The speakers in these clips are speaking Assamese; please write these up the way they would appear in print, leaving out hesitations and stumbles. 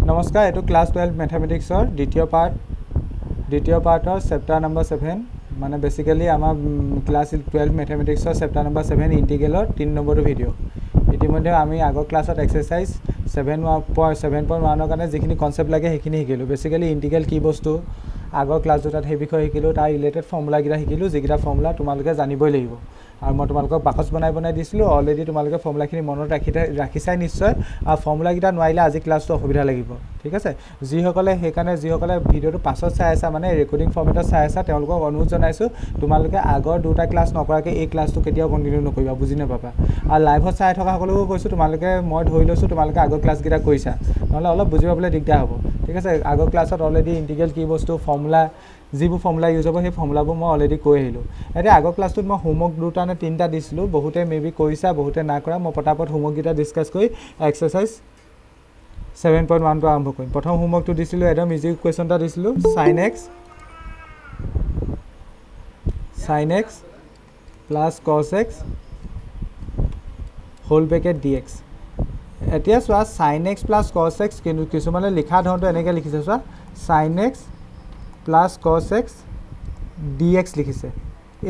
নমস্কাৰ এটো ক্লাস 12 ম্যাথমেটিক্সৰ দ্বিতীয় পাৰ্টৰ চেপ্টাৰ নম্বৰ 7 মানে বেসিক্যালি আমাৰ ক্লাস 12 ম্যাথমেটিক্সৰ চেপ্টাৰ নম্বৰ 7 ইন্টিগ্ৰেলৰ 3 নম্বৰটো ভিডিও ইতিমধ্যে আমি আগৰ ক্লাছত এক্সাৰসাইজ 7.1 কাৰণে যিখিনি কনসেপ্ট লাগে সেইখিনি শিকিলো বেসিক্যালি ইন্টিগ্ৰেল কি বস্তু আগৰ ক্লাস দুটাত সেই বিষয় শিকিলো তাৰ ৰিলেটেড ফৰ্মুলা গিটা শিকিলো যিগিটা ফৰ্মুলা তোমালোকে জানিবই লাগিব আৰু মই তোমালোকক বাকচ বনাই দিছিলো অলৰেডি তোমালোকে ফৰ্মুলাখিনি মনত ৰাখিছাই নিশ্চয় আৰু ফৰ্মুলা গিটা নোৱাৰিলে আজি ক্লাসটো অসুবিধা লাগিব ঠিক আছে যিসকলে ভিডিওটো পাছত চাই আছা মানে ৰেকৰ্ডিং ফৰ্মেটত চাই আছা তেওঁলোকক অনুৰোধ জনাইছো তোমালোকে আগৰ দুটা ক্লাস নকৰাকে এই ক্লাসটো কেতিয়াও কন্টিনিউ নকৰিবা বুজি নাপাবা আৰু লাইভত চাই থকা সকলোকো কৈছো তোমালোকে মই ধৰি লৈছো তোমালোকে আগৰ ক্লাস গিটা কৰিছা নহলে অলপ বুজি পাবলৈ দিগদাৰ হ'ব ঠিক আছে আগৰ ক্লাসত অলৰেডি ইন্টিগ্ৰেল কি বস্তু ফৰ্মুলা যিবোৰ ফৰ্মুলা ইউজ হ'ব সেই ফৰ্মুলাবোৰ মই অলৰেডি কৈ আহিলো এতিয়া আগৰ ক্লাসটোত মই হোমৱৰ্ক দুটা নে তিনটা দিছিলো বহুতে মেবি কৰিছা বহুতে না কৰা মই পটাপট হোমৱৰ্ক গিটা ডিসকাস কৰি এক্সাৰসাইজ 7.1 টো আৰম্ভ কৰিম প্ৰথম হোমৱৰ্কটো দিছিলো একদম ইজি কোৱেশ্চনটা দিছিলো sin x plus cos x whole bracket dx এতিয়া চোৱা sin x plus cos x কিন্তু কিছুমানে লিখা ধৰণটো এনেকৈ লিখিছে চোৱা sin x plus cos x dx লিখিছে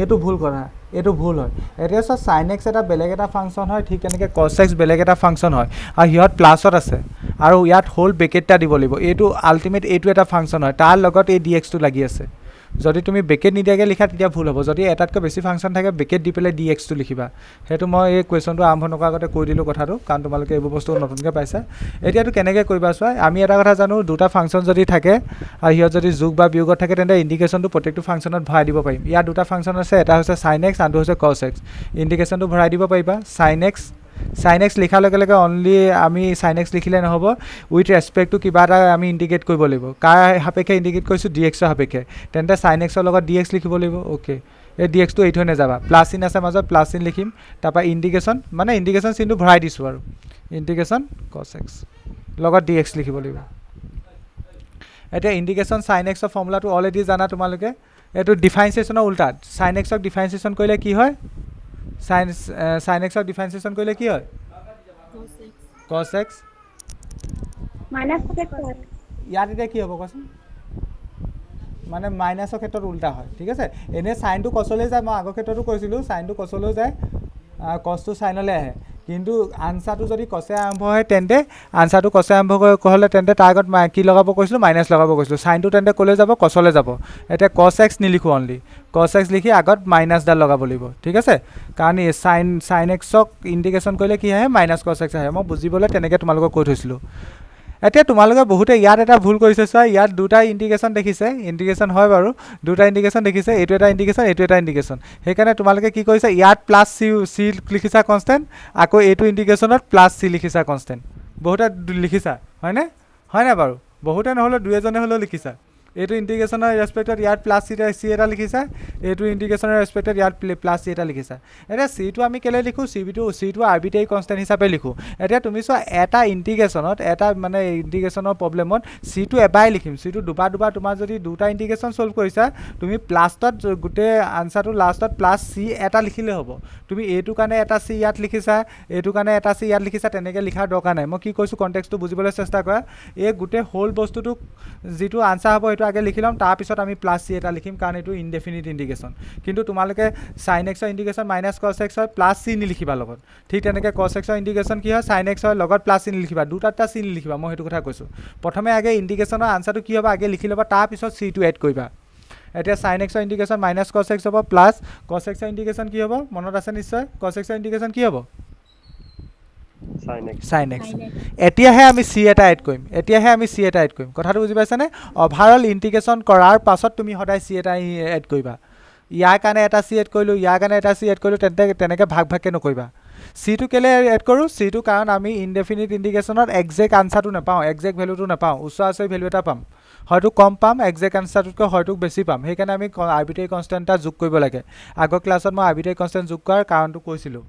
এটো ভুল কৰা এটো ভুল হয় এতিয়া চোৱা sin x এটা বেলেগ এটা ফাংচন হয় ঠিক তেনেকৈ cos x বেলেগ এটা ফাংচন হয় আৰু হিয়ত প্লাসত আছে আৰু ইয়াত হোল ব্ৰেকেটটা দিব লাগিব এটো আলটিমেট এটো এটা ফাংচন হয় তাৰ লগত এই dx টো লাগি আছে যদি তুমি ব্ৰেকেট নিদিয়াকে লিখা তেতিয়া ভুল হ'ব যদি এটাতকৈ বেছি ফাংচন থাকে ব্ৰেকেট দি পেলাই dx টো লিখিবা হেতু মই এই কোৱেশ্চনটো আৰম্ভ নকৰ আগতে কৈ দিলো কথাটো কাৰণ তোমালোকে এই বস্তু নতুনকৈ পাইছা এতিয়াটো কেনেকৈ কৰিবা চোৱা আমি এটা কথা জানো দুটা ফাংচন যদি থাকে আৰু হিয়ত যদি যোগ বা বিয়োগত থাকে তেন্তে ইন্টিগ্ৰেশনটো প্ৰত্যেকটো ফাংচনত ভৰাই দিব পাৰিম ইয়াত দুটা ফাংচন আছে এটা হৈছে sin x আনটো হৈছে cos x ইন্টিগ্ৰেশনটো ভৰাই দিব পাৰিবা sin x লিখাৰ লগে লগে অনলি আমি sin x লিখিলে নহব উইথ ৰেসপেক্ট টু কিবা এটা আমি ইন্টিগ্ৰেট কৰিব লাগিব কাৰ হাপেক্ষে ইন্টিগ্ৰেট কৰিছো dx ৰ হাপেক্ষে তেন্তে sin x ৰ লগত dx লিখিব লাগিব ওকে এই dx টো এইটো হৈ নাযাবা প্লাস চিন আছে মাজত প্লাস চিন লিখিম তাৰপা ইন্টিগ্ৰেশন মানে ইন্টিগ্ৰেশন চিনটো ভৰাই দিছো আৰু ইন্টিগ্ৰেশন cos x লগত dx লিখিব লাগিব এটা ইন্টিগ্ৰেশন sin x ৰ ফৰ্মুলাটো অলৰেডি জানা তোমালোকে এটো ডিফাৰেন্সিয়েশনৰ উল্টা sin x ক ডিফাৰেন্সিয়েশন কৰিলে কি হয় sin x ক ডিফাৰেন্সিয়েশন কৰিলে কি হয় cos x মাইনাস ফেক্টৰ ইয়াত এটা কি হ'ব কোৱাচোন মানে মাইনাসৰ ক্ষেত্ৰত উল্টা হয় ঠিক আছে এনে sin টো cosলৈ যায় মই আগৰ ক্ষেত্ৰটো কৈছিলো sin টো cosলৈ যায় cos টো sinলৈ আহে কিন্তু আনসাৰটো যদি cosে আৰম্ভ হয় তেন্তে আনসাৰটো cosে আৰম্ভ হ'লে তেন্তে তাৰ আগত কি লগাব কৈছিলো মাইনাস লগাব কৈছিলো sin টো তেন্তে কলৈ যাব cosলৈ যাব এটা cos x নিলিখো অনলি cos x লিখি আগত মাইনাস ডাল লগাব লাগিব ঠিক আছে কাৰণ এই sin x ক ইন্টিগ্ৰেশন কৰিলে কি আহে মাইনাস cos x আহে মই বুজিবলৈ তেনেকৈ তোমালোকক কৈ থৈছিলো এতিয়া তোমালোকে বহুতে ইয়াত এটা ভুল কৰিছে চোৱা ইয়াত দুটা ইন্টিগ্ৰেশন দেখিছে ইন্টিগ্ৰেশন হয় বাৰু দুটা ইন্টিগ্ৰেশন দেখিছে এটো এটা ইন্টিগ্ৰেশন এটো এটা ইন্টিগ্ৰেশন সেইকাৰণে তোমালোকে কি কৰিছে ইয়াত প্লাস c লিখিছা কনস্ট্যান্ট আকৌ এটো ইন্টিগ্ৰেশনত প্লাস c লিখিছা কনস্ট্যান্ট বহুতে লিখিছা হয় না বাৰু বহুতে নহলে দুই এজনে হলো লিখিছা এটো ইন্টিগ্ৰেশনৰ ৰেসপেক্টত ইয়াত প্লাস c এটা লিখিছা এটো ইন্টিগ্ৰেশনৰ ৰেসপেক্টত ইয়াত প্লাস c এটা লিখিছা এটা c টো আমি কেলে লিখো c টো আৰবিট্ৰাৰি কনস্ট্যান্ট হিচাপে লিখো এতিয়া তুমি চোৱা এটা ইন্টিগ্ৰেশনত এটা মানে ইন্টিগ্ৰেশনৰ প্ৰবলেমত c টো এবাই লিখিম c টো দুবাৰ তোমাৰ যদি দুটা ইন্টিগ্ৰেশন সলভ কৰিছা তুমি প্লাসত গুটে আনসাৰটো লাষ্টত প্লাস c এটা লিখিলে হ'ব তুমি এটো কাৰণে এটা c ইয়াত লিখিছা এটো কাৰণে এটা c ইয়াত লিখিছা তেনেকৈ লিখাৰ দৰকাৰ নাই মই কি কৈছো কনটেক্সটটো বুজিবলৈ চেষ্টা কৰা এই গুটে হোল বস্তুটো যেটো আনসাৰ হ'ব এটো আগে লিখি লম তাৰ পিছত আমি প্লাস c এটা লিখিম কাৰণ এটো ইনডেফিনিট ইন্টিগ্ৰেশন কিন্তু তোমালোকে sin x ৰ ইন্টিগ্ৰেশন মাইনাস cos x হয় প্লাস c নিলিখিবা লগত ঠিক তেনেকৈ cos x ৰ ইন্টিগ্ৰেশন কি হয় sin x হয় লগত প্লাস c নিলিখিবা দুটাটা c নিলিখিবা মই হেতু কথা কৈছো প্ৰথমে আগে ইন্টিগ্ৰেশনৰ আনসাৰটো কি হ'ব আগে লিখি লবা তাৰ পিছত c টো এড কৰিবা এতিয়া sin x ৰ ইন্টিগ্ৰেশন মাইনাস cos x হ'ব প্লাস cos x ৰ ইন্টিগ্ৰেশন কি হ'ব মনত আছে নিশ্চয় cos x ৰ ইন্টিগ্ৰেশন কি হ'ব sin x এতিয়াহে আমি c এটা এড কৰিম কথাটো বুজি পাইছানে ওভাৰঅল ইন্টিগ্ৰেশন কৰাৰ পাছত তুমি সদায় c এটা এড কৰিবা ইয়াৰ কাৰণে এটা c এড কৰিলো ইয়াৰ কাৰণে এটা c এড কৰিলো তেনেকৈ ভাগকে নকৰিবা c টো কেলে এড কৰো c টো কাৰণ আমি ইনডেফিনিট ইন্টিগ্ৰেশনত এক্সাক্ট আনসাৰটো নাপাও এক্সাক্ট ভ্যালুটো নাপাও উচ্চাৰসই ভ্যালু এটা পাম হয়তো কম পাম এক্সাক্ট আনসাৰটোতকৈ হয়তো বেছি পাম সেইকাৰণে আমি আৰবিট্ৰাৰি কনস্ট্যান্ট এটা যোগ কৰিব লাগে আগৰ ক্লাছত মই আৰবিট্ৰাৰি কনস্ট্যান্ট যোগ কৰাৰ কাৰণটো কৈছিলো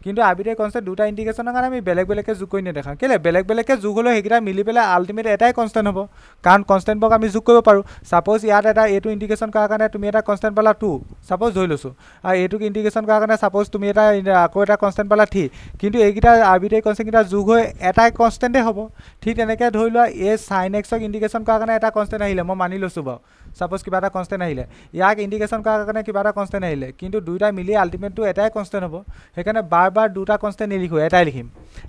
কিন্তু আৰ্বিট্ৰেৰী কনষ্টেণ্ট দুটা ইণ্টিগ্ৰেশ্যনৰ কাৰণে আমি বেলেগ বেলেগকৈ যোগ কৰি নেদেখাওঁ কেলৈ বেলেগ বেলেগকৈ যোগ হ'লেও সেইকেইটা মিলি পেলাই আল্টিমেট এটাই কনষ্টেণ্ট হ'ব কাৰণ কনষ্টেণ্টবোৰক আমি যোগ কৰিব পাৰোঁ ছাপ'জ ইয়াত এটা এইটো ইণ্টিগ্ৰেশ্যন কৰাৰ কাৰণে তুমি এটা কনষ্টেণ্ট পালা 2 ছাপ'জ ধৰি লৈছোঁ আৰু এইটোক ইণ্টিগ্ৰেশ্যন কৰাৰ কাৰণে ছাপ'জ তুমি এটা আকৌ এটা কনষ্টেণ্ট পালা 3 কিন্তু এইকেইটা আৰ্বিট্ৰেৰী কনষ্টেণ্টকেইটা যোগ হৈ এটাই কনষ্টেণ্টেই হ'ব ঠিক তেনেকৈ ধৰি লোৱা এই চাইন এক্সক ইণ্টিগ্ৰেশ্যন কৰাৰ কাৰণে এটা কনষ্টেণ্ট আহিলে মই মানি লৈছোঁ বাৰু ছাপ'জ কিবা এটা কনষ্টেণ্ট আহিলে ইয়াক ইণ্টিগ্ৰেশ্যন কৰাৰ কাৰণে কিবা এটা কনষ্টেণ্ট আহিলে কিন্তু দুইটা মিলি আল্টিমেটটো এটাই কনষ্টেণ্ট হ'ব সেইকাৰণে বাৰ বাৰ দুটা কনষ্টেণ্ট নিলিখোঁ এটাই লিখিম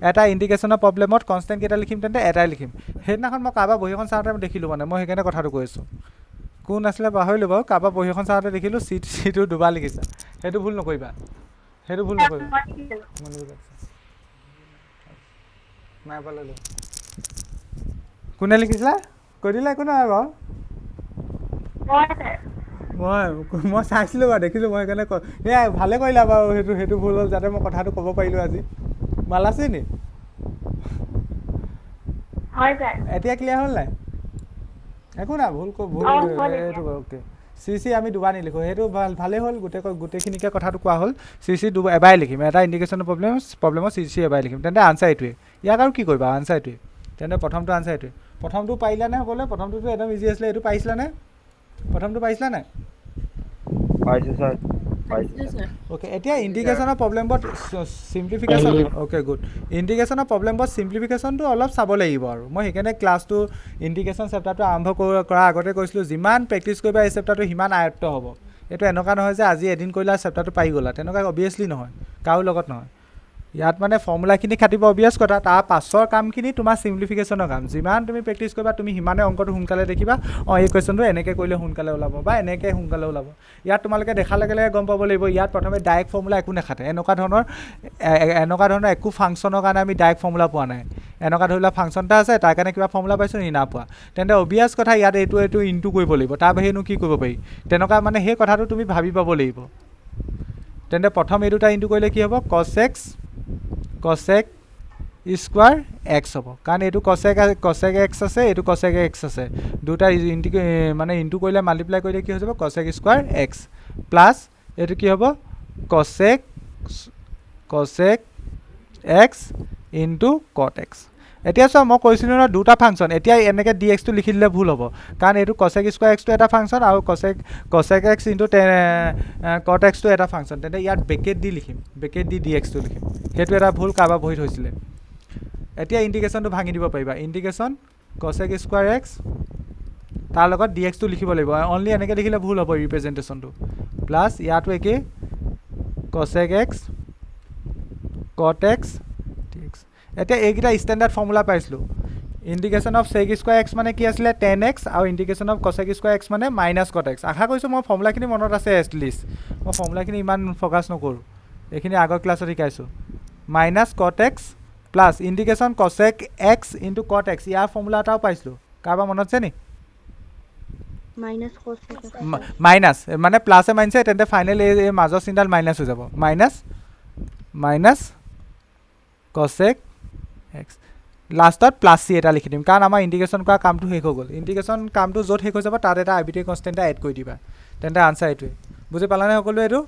এটা ইণ্টিগ্ৰেশ্যনৰ প্ৰব্লেমত কনষ্টেণ্ট কেইটা লিখিম তেন্তে এটাই লিখিম সেইদিনাখন মই কাৰোবাৰ বহী এখন চাওঁতে দেখিলোঁ মানে মই সেইকাৰণে কথাটো কৈ আছোঁ কোন আছিলে পাহৰিলোঁ বাৰু কাৰোবাৰ বহী এখন চাওঁতে দেখিলোঁ চিটো দুবাৰ লিখিছা সেইটো ভুল নকৰিবা কোনে লিখিছিলা কৈ দিলে একো নহয় বাৰু মই চাইছিলোঁ বাৰু দেখিলোঁ মই সেইকাৰণে সেয়াই ভালে কৰিলা বাৰু সেইটো ভুল হ'ল যাতে মই কথাটো ক'ব পাৰিলোঁ আজি ভাল আছে নি এতিয়া ক্লিয়াৰ হ'ল নাই একো নাই ভুল এইটো অ'কে চি আমি দুবাৰ নিলিখোঁ সেইটো ভালেই হ'ল গোটেইখিনিকে কথাটো কোৱা হ'ল চি এবাৰে লিখিম এটা ইণ্ডিকেশ্যনৰ প্ৰব্লেমত চি এবাৰে লিখিম তেন্তে আনচাৰ এইটোৱে ইয়াক আৰু কি কৰিবা আনচাৰ এইটোৱে তেন্তে প্ৰথমটো আনচাৰ এইটোৱে প্ৰথমটো পাৰিলানে হ'বলৈ প্ৰথমটোতো একদম ইজি আছিলে এইটো পাৰিছিলানে প্ৰথমটো পাৰিছিলা নাই অ'কে এতিয়া ইণ্টিগ্ৰেশ্যনৰ প্ৰব্লেমবোৰত চিম্প্লিফিকেশ্যন অ'কে গুড ইণ্টিগ্ৰেশ্যনৰ প্ৰব্লেমবোৰত চিম্প্লিফিকেশ্যনটো অলপ চাব লাগিব আৰু মই সেইকাৰণে ক্লাছটো ইণ্টিগ্ৰেশ্যন চেপ্টাৰটো আৰম্ভ কৰাৰ আগতে কৈছিলোঁ যিমান প্ৰেক্টিছ কৰিবা এই চেপ্টাৰটো সিমান আয়ত্ত হ'ব এইটো এনেকুৱা নহয় যে আজি এদিন কৰিলা চেপ্টাৰটো পাই গ'লা তেনেকুৱা অভিয়াছলি নহয় কাৰো লগত নহয় ইয়াত মানে ফৰ্মুলাখিনি খাটিব অভিয়াছ কথা তাৰ পাছৰ কামখিনি তোমাৰ চিম্প্লিফিকেশ্যনৰ কাম যিমান তুমি প্ৰেক্টিছ কৰিবা তুমি সিমানে অংকটো সোনকালে দেখিবা এই কুৱেশ্যনটো এনেকৈ কৰিলে সোনকালে ওলাব বা এনেকৈ সোনকালে ওলাব ইয়াত তোমালোকে দেখাৰ লগে লগে গম পাব লাগিব ইয়াত প্ৰথমে ডাইৰেক্ট ফৰ্মুলা একো নাখাতে এনেকুৱা ধৰণৰ একো ফাংচনৰ কাৰণে আমি ডাইৰেক্ট ফৰ্মুলা পোৱা নাই এনেকুৱা ধৰি লোৱা ফাংচন এটা আছে তাৰ কাৰণে কিবা ফৰ্মুলা পাইছোঁ নি নাপোৱা তেন্তে অভিয়াছ কথা ইয়াত এইটো ইনটু কৰিব লাগিব তাৰ বাহিৰেনো কি কৰিব পাৰি তেনেকুৱা মানে সেই কথাটো তুমি ভাবি পাব লাগিব তেন্তে প্ৰথম এই দুটা ইনটু কৰিলে কি হ'ব কছেক স্কোৱাৰ এক্স হ'ব কাৰণ এইটো কছেক এক্স আছে এইটো কছেক এক্স আছে দুটা ইনটু কৰিলে মাল্টিপ্লাই কৰিলে কি হৈ যাব কছেক স্কোৱাৰ এক্স প্লাছ এইটো কি হ'ব কছেক এক্স ইনটু কট এক্স এতিয়া চোৱা মই কৈছিলোঁ ন দুটা ফাংচন এতিয়া এনেকৈ ডি এক্সটো লিখি দিলে ভুল হ'ব কাৰণ এইটো কছেক স্কোৱাৰ এক্সটো এটা ফাংচন আৰু কছেক এক্স ইনটু কট এক্সটো এটা ফাংচন তেন্তে ইয়াত বেকেট দি লিখিম বেকেট ডি এক্সটো লিখিম সেইটো এটা ভুল কাৰোবাৰ বহীত হৈছিলে এতিয়া ইণ্টিগ্ৰেশ্যনটো ভাঙি দিব পাৰিবা ইণ্টিগ্ৰেশ্যন কছেক স্কোৱাৰ এক্স তাৰ লগত ডি এক্সটো লিখিব লাগিব অনলি এনেকৈ লিখিলে ভুল হ'ব ৰিপ্ৰেজেণ্টেশ্যনটো প্লাছ ইয়াতো একেই cosec x cot x d x এতিয়া এইকেইটা ষ্টেণ্ডাৰ্ড ফৰ্মুলা পাইছিলোঁ integration of sec square x মানে কি আছিলে 10x আৰু integration of cosec square x মানে মাইনাছ কট এক্স আশা কৰিছোঁ মই ফৰ্মুলাখিনি মনত আছে এটলিষ্ট মই ফৰ্মুলাখিনি ইমান ফ'কাছ নকৰোঁ এইখিনি আগৰ ক্লাছত শিকাইছোঁ minus cot x plus integration cosec x into cot x ইয়াৰ ফৰ্মুলা এটাও পাইছিলোঁ কাৰোবাৰ মনত আছে নি মাইনাছ মানে প্লাছে মাইনাছে তেন্তে ফাইনেল এই মাজৰ চিনডাল মাইনাছ হৈ যাব মাইনাছ কছেক এক্স লাষ্টত প্লাছ চি এটা লিখি দিম কাৰণ আমাৰ ইণ্টিগ্ৰেশ্যন কৰা কামটো শেষ হৈ গ'ল ইণ্টিগ্ৰেশ্যন কামটো য'ত শেষ হৈ যাব তাত এটা আৰ্বিট্ৰেৰী কনষ্টেণ্ট এটা এড কৰি দিবা তেন্তে আনচাৰ এইটোৱে বুজি পালানে সকলোৱে এইটো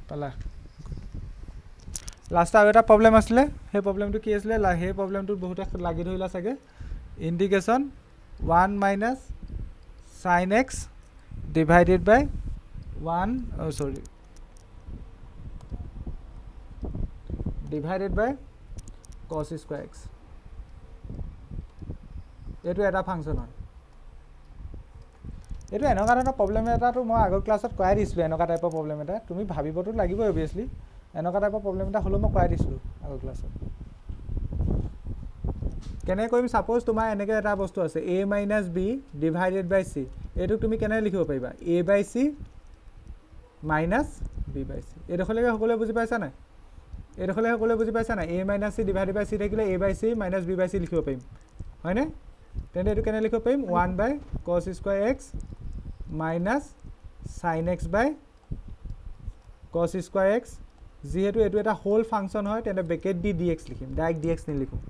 পালা লাষ্টত আৰু এটা প্ৰব্লেম আছিলে সেই প্ৰব্লেমটো কি আছিলে সেই প্ৰব্লেমটোত বহুতে লাগি ধৰিলা চাগে integration 1 minus sine x divided by 1 divided by cos square x এইটো এটা ফাংচন হয় এইটো এনেকুৱা ধৰণৰ প্ৰব্লেম এটাতো মই আগৰ ক্লাছত কৰাই দিছিলোঁ এনেকুৱা টাইপৰ প্ৰব্লেম এটা তুমি ভাবিবতো লাগিবই অভিয়াছলি এনেকুৱা টাইপৰ প্ৰব্লেম এটা হ'লেও মই কৰাই দিছিলোঁ আগৰ ক্লাছত কেনেকৈ কৰিম ছাপ'জ তোমাৰ এনেকৈ এটা বস্তু আছে a minus b divided by c এইটোক তুমি কেনেকৈ লিখিব পাৰিবা a by c minus b by c এইডোখৰলৈকে সকলোৱে বুজি পাইছা নাই a minus c divided by c থাকিলে a by c minus b by c লিখিব পাৰিম হয়নে তেন্তে এইটো কেনেকৈ লিখিব পাৰিম 1 by cos square x minus sine x by cos square x যিহেতু এইটো এটা হোল ফাংচন হয় তেন্তে বেকেট ডি এক্স লিখিম ডাইৰেক্ট ডি এক্স নিলিখোঁ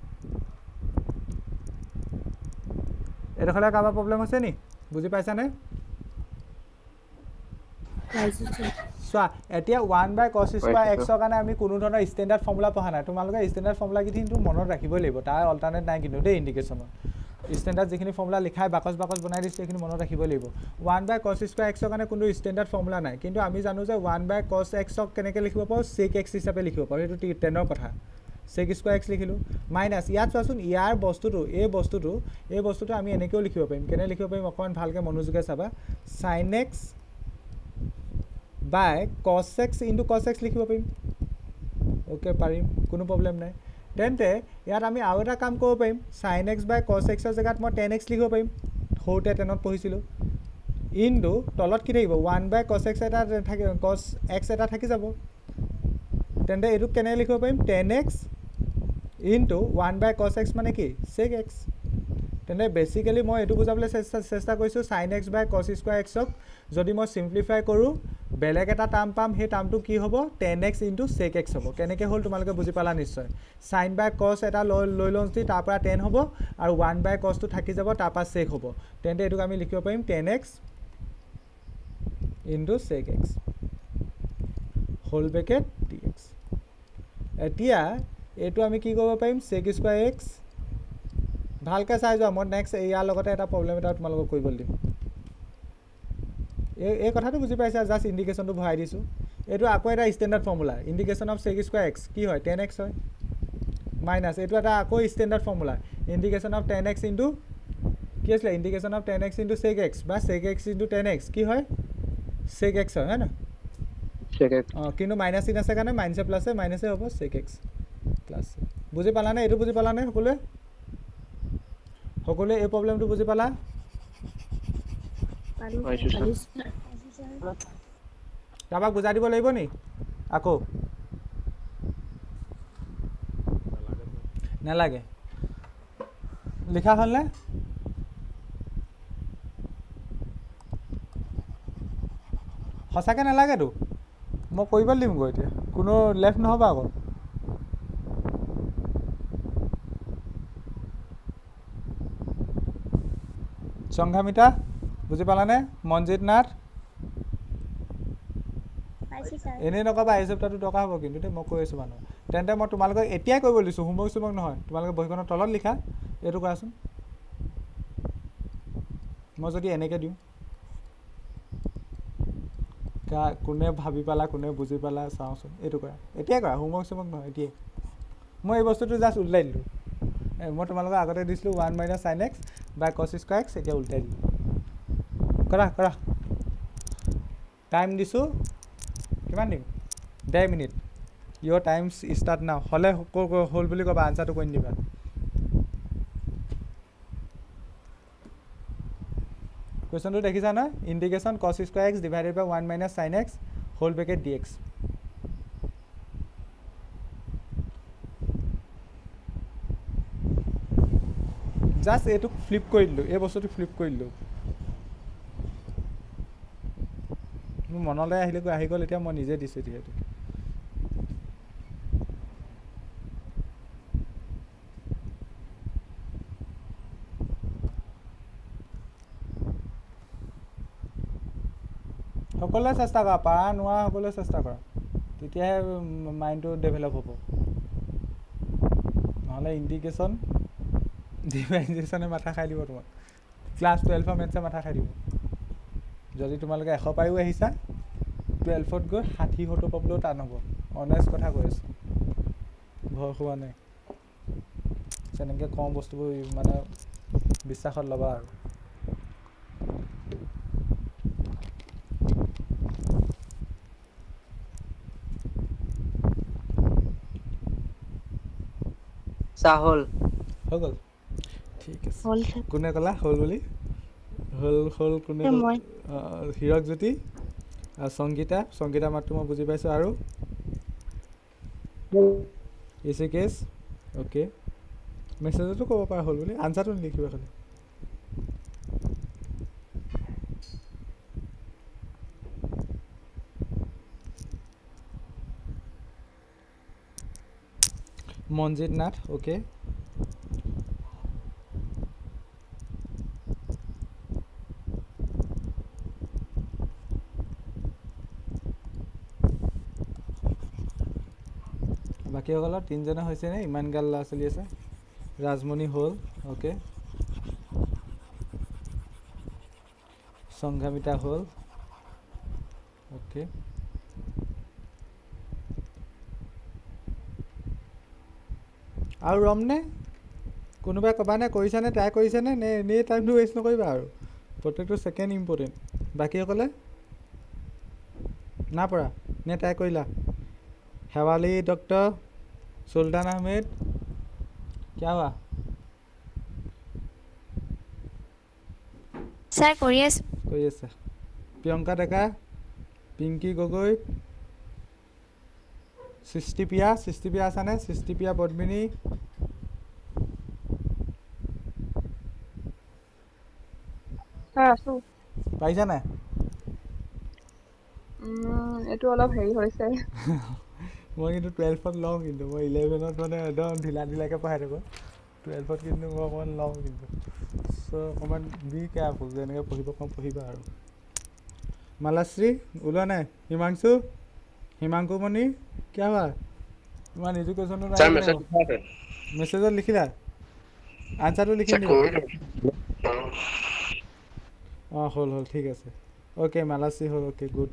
এইডোখৰলৈ কাৰোবাৰ প্ৰব্লেম আছে নি বুজি পাইছানে চোৱা এতিয়া 1/cos স্কোৱাৰ পাইছোঁ। এক্সৰ কাৰণে আমি কোনো ধৰণৰ ষ্টেণ্ডাৰ্ড ফৰ্মুলা পঢ়া নাই তোমালোকে ষ্টেণ্ডাৰ্ড ফৰ্মুলাকেইটি কিন্তু মনত ৰাখিবই লাগিব তাৰ অল্টাৰনেট নাই কিন্তু দেই ইণ্ডিকেশ্যনত ষ্টেণ্ডাৰ্ড যিখিনি ফৰ্মুলা লিখাই বাকচ বনাই দিছোঁ সেইখিনি মনত ৰাখিবই লাগিব 1/cos স্কোৱাৰ এক্সৰ কাৰণে কোনো ষ্টেণ্ডাৰ্ড ফৰ্মুলা নাই কিন্তু আমি জানো যে 1/cos এক্সক কেনেকৈ লিখিব পাৰোঁ sec x হিচাপে লিখিব পাৰোঁ সেইটো 10ৰ কথা sec স্কোৱাৰ এক্স লিখিলোঁ মাইনাছ ইয়াত চোৱাচোন ইয়াৰ এই বস্তুটো আমি এনেকৈও লিখিব পাৰিম কেনে লিখিব পাৰিম অকণমান ভালকৈ মনোযোগে চাবা sin x বাই cos x into cos x লিখিব পাৰিম অ'কে পাৰিম কোনো প্ৰব্লেম নাই তেন্তে ইয়াত আমি আৰু এটা কাম কৰিব পাৰিম sin x বাই cos xৰ জেগাত মই tan x লিখিব পাৰিম সৰুতে 10ত পঢ়িছিলোঁ ইনটু তলত কি থাকিব 1/cos x এটা থাকি cos x এটা থাকি যাব তেন্তে এইটো কেনেকৈ লিখিব পাৰিম tan x into 1/cos x মানে কি sec x তেন্তে বেচিকেলি মই এইটো বুজাবলৈ চেষ্টা কৰিছোঁ sin x বাই cos স্কোৱাৰ এক্সক যদি মই চিম্প্লিফাই কৰোঁ বেলেগ এটা টাৰ্ম পাম সেই টাৰ্মটো কি হ'ব tan x into sec x হ'ব কেনেকৈ হ'ল তোমালোকে বুজি পালা নিশ্চয় sin বাই cos এটা লৈ লওঁ যদি তাৰ পৰা tan হ'ব আৰু 1/cosটো থাকি যাব তাৰ পৰা sec হ'ব তেন্তে এইটোক আমি লিখিব পাৰিম tan x into sec x whole bracket dx এতিয়া এইটো আমি কি কৰিব পাৰিম sec স্কোৱাৰ x ভালকৈ চাই যোৱা মই নেক্সট ইয়াৰ লগতে এটা প্ৰব্লেম এটা তোমালোকক কৰিবলৈ দিম এই কথাটো বুজি পাইছা জাষ্ট ইণ্ডিকেশ্যনটো ভৰাই দিছোঁ এইটো আকৌ এটা standard formula indication of sec square x কি হয় tan x হয় মাইনাছ এইটো এটা আকৌ standard formula indication of tan x into কি আছিলে indication of tan x into sec x বা sec x into tan x কি হয় sec x হয় ন অঁ কিন্তু মাইনাছ চিন আছে কাৰণে মাইনাছে প্লাছে মাইনাছে হ'ব sec x প্লাছ বুজি পালানে এইটো বুজি পালানে সকলোৱে এই প্ৰব্লেমটো বুজি পালা কাৰোবাক বুজাই দিব লাগিব নি আকৌ নালাগে লিখা হ'লনে সঁচাকৈ নালাগেতো মই কৰিবলৈ দিমগৈ এতিয়া কোনো লেফ্ট নহ'ব আকৌ সংঘামিতা বুজি পালানে মনজিত নাথ এনেই নকবা এই চেপ্টাৰটো দৰকাৰ হ'ব কিন্তু দেই মই কৈ আছোঁ মানুহ তেন্তে মই তোমালোকক এতিয়াই কৰিব দিছোঁ হোমৱৰ্ক নহয় তোমালোকে বহীখনৰ তলত লিখা এইটো কৰাচোন মই যদি এনেকৈ দিওঁ কোনে ভাবি পালা কোনে বুজি পালা চাওঁচোন এইটো কৰা এতিয়াই কৰা হোমৱৰ্ক নহয় এতিয়াই মই এই বস্তুটো জাষ্ট উল্টাই দিলোঁ মই তোমালোকক আগতে দিছিলোঁ 1 - sin x বাই cos স্কোৱাৰ x এতিয়া উল্টাই দিলোঁ কৰা টাইম দিছোঁ কিমান দিম 10 মিনিট ইয়'ৰ টাইম ষ্টাৰ্ট নাও হ'লে হ'ল বুলি ক'বা আনচাৰটো কৈ নিদিবা কুৱেশ্যনটো দেখিছা নহয় integration cos square x divided by 1 - sin x whole bracket dx just এইটোক ফ্লিপ কৰি দিলোঁ এই বস্তুটো ফ্লিপ কৰি দিলোঁ মোৰ মনলৈ আহি গ'ল এতিয়া মই নিজে দিছোঁ যিহেতু সকলোৱে চেষ্টা কৰা পাৰা নোৱাৰা সকলোৱে চেষ্টা কৰা তেতিয়াহে মাইণ্ডটো ডেভেলপ হ'ব নহ'লে ইণ্ডিকেশ্যন ডিভাইজেশ্যনে মাথা খাই দিব তোমাক ক্লাছ 12ৰ মেথছে মাথা খাই দিব যদি তোমালোকে 100 পায়ো আহিছা 12ত গৈ 60-70 পাবলৈও টান হ'ব অনেষ্ট কথা কৈ আছোঁ ভয় খোৱা নাই তেনেকৈ কম বস্তুবোৰ মানে বিশ্বাসত ল'বা আৰু চাহল হৈ গ'ল ঠিক আছে কোনে ক'লা হ'ল বুলি হ'ল কোনে হীৰক জ্যোতি সংগীতা মাতটো মই বুজি পাইছোঁ আৰু কেছ অ'কে মেছেজতো ক'ব পৰা হ'ল বুলি আনচাৰটো নিলিখিবা খালি মনজিত নাথ অ'কে বাকীসকলৰ তিনিজনে হৈছেনে ইমান গাল ল'ৰা ছোৱালী আছে ৰাজমণি হ'ল অ'কে সংঘামিতা হ'ল অ'কে আৰু ৰমনে কোনোবাই ক'বানে কৰিছানে ট্ৰাই কৰিছেনে নে এনেই টাইমটো ৱেষ্ট নকৰিবা আৰু প্ৰত্যেকটো ছেকেণ্ড ইম্পৰ্টেণ্ট বাকীসকলে না পৰা নে ট্ৰাই কৰিলা শেৱালি ডক্টৰ চুলতান আহমেদ क्या हुआ স্যাৰ কৰি আছো কৰি আছে প্ৰিয়ংকা ডেকা পিংকি গগৈ সৃষ্টিপ্ৰিয়া আছানে সৃষ্টিপ্ৰিয়া পদ্মিনী ছাৰ আছো পাৰিছা নাই এইটো অলপ হেৰি হৈছে মই কিন্তু 12ত লওঁ কিন্তু মই 11ত মানে একদম ঢিলাকৈ পঢ়াই থাকোঁ 12ত কিন্তু মই অকণমান লওঁ কিন্তু চ' অকণমান বি কেয়াৰফুল যেনেকৈ পঢ়িব কম পঢ়িবা আৰু মালাশ্ৰী ওলোৱা নাই হিমাংশুমণি কিয় হোৱা তোমাৰ নিজৰ কুৱেশ্যনটো নাই মেছেজত লিখিলা আনচাৰটো লিখি দিবা অঁ হ'ল ঠিক আছে অ'কে মালাশ্ৰী হ'ল অ'কে গুড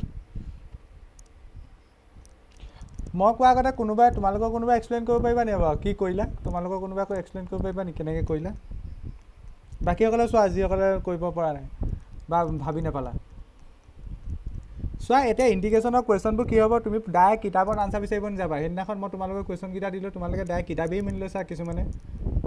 মই কোৱা আগতে তোমালোকৰ কোনোবাই এক্সপ্লেইন কৰিব পাৰিবা নেকি বাৰু কি কৰিলা তোমালোকৰ কোনোবাই আকৌ এক্সপ্লেইন কৰিব পাৰিবা নেকি কেনেকৈ কৰিলা বাকীসকলে চোৱা যিসকলে কৰিব পৰা নাই বা ভাবি নাপালা চোৱা এতিয়া ইণ্ডিকেশ্যনৰ কুৱেশ্যনবোৰ কি হ'ব তুমি ডাইৰেক্ট কিতাপত আনচাৰ বিচাৰিব নাযাবা সেইদিনাখন মই তোমালোকৰ কুৱেশ্যনকেইটা দিলোঁ তোমালোকে ডাইৰেক্ট কিতাপেই মেলি লৈছা কিছুমানে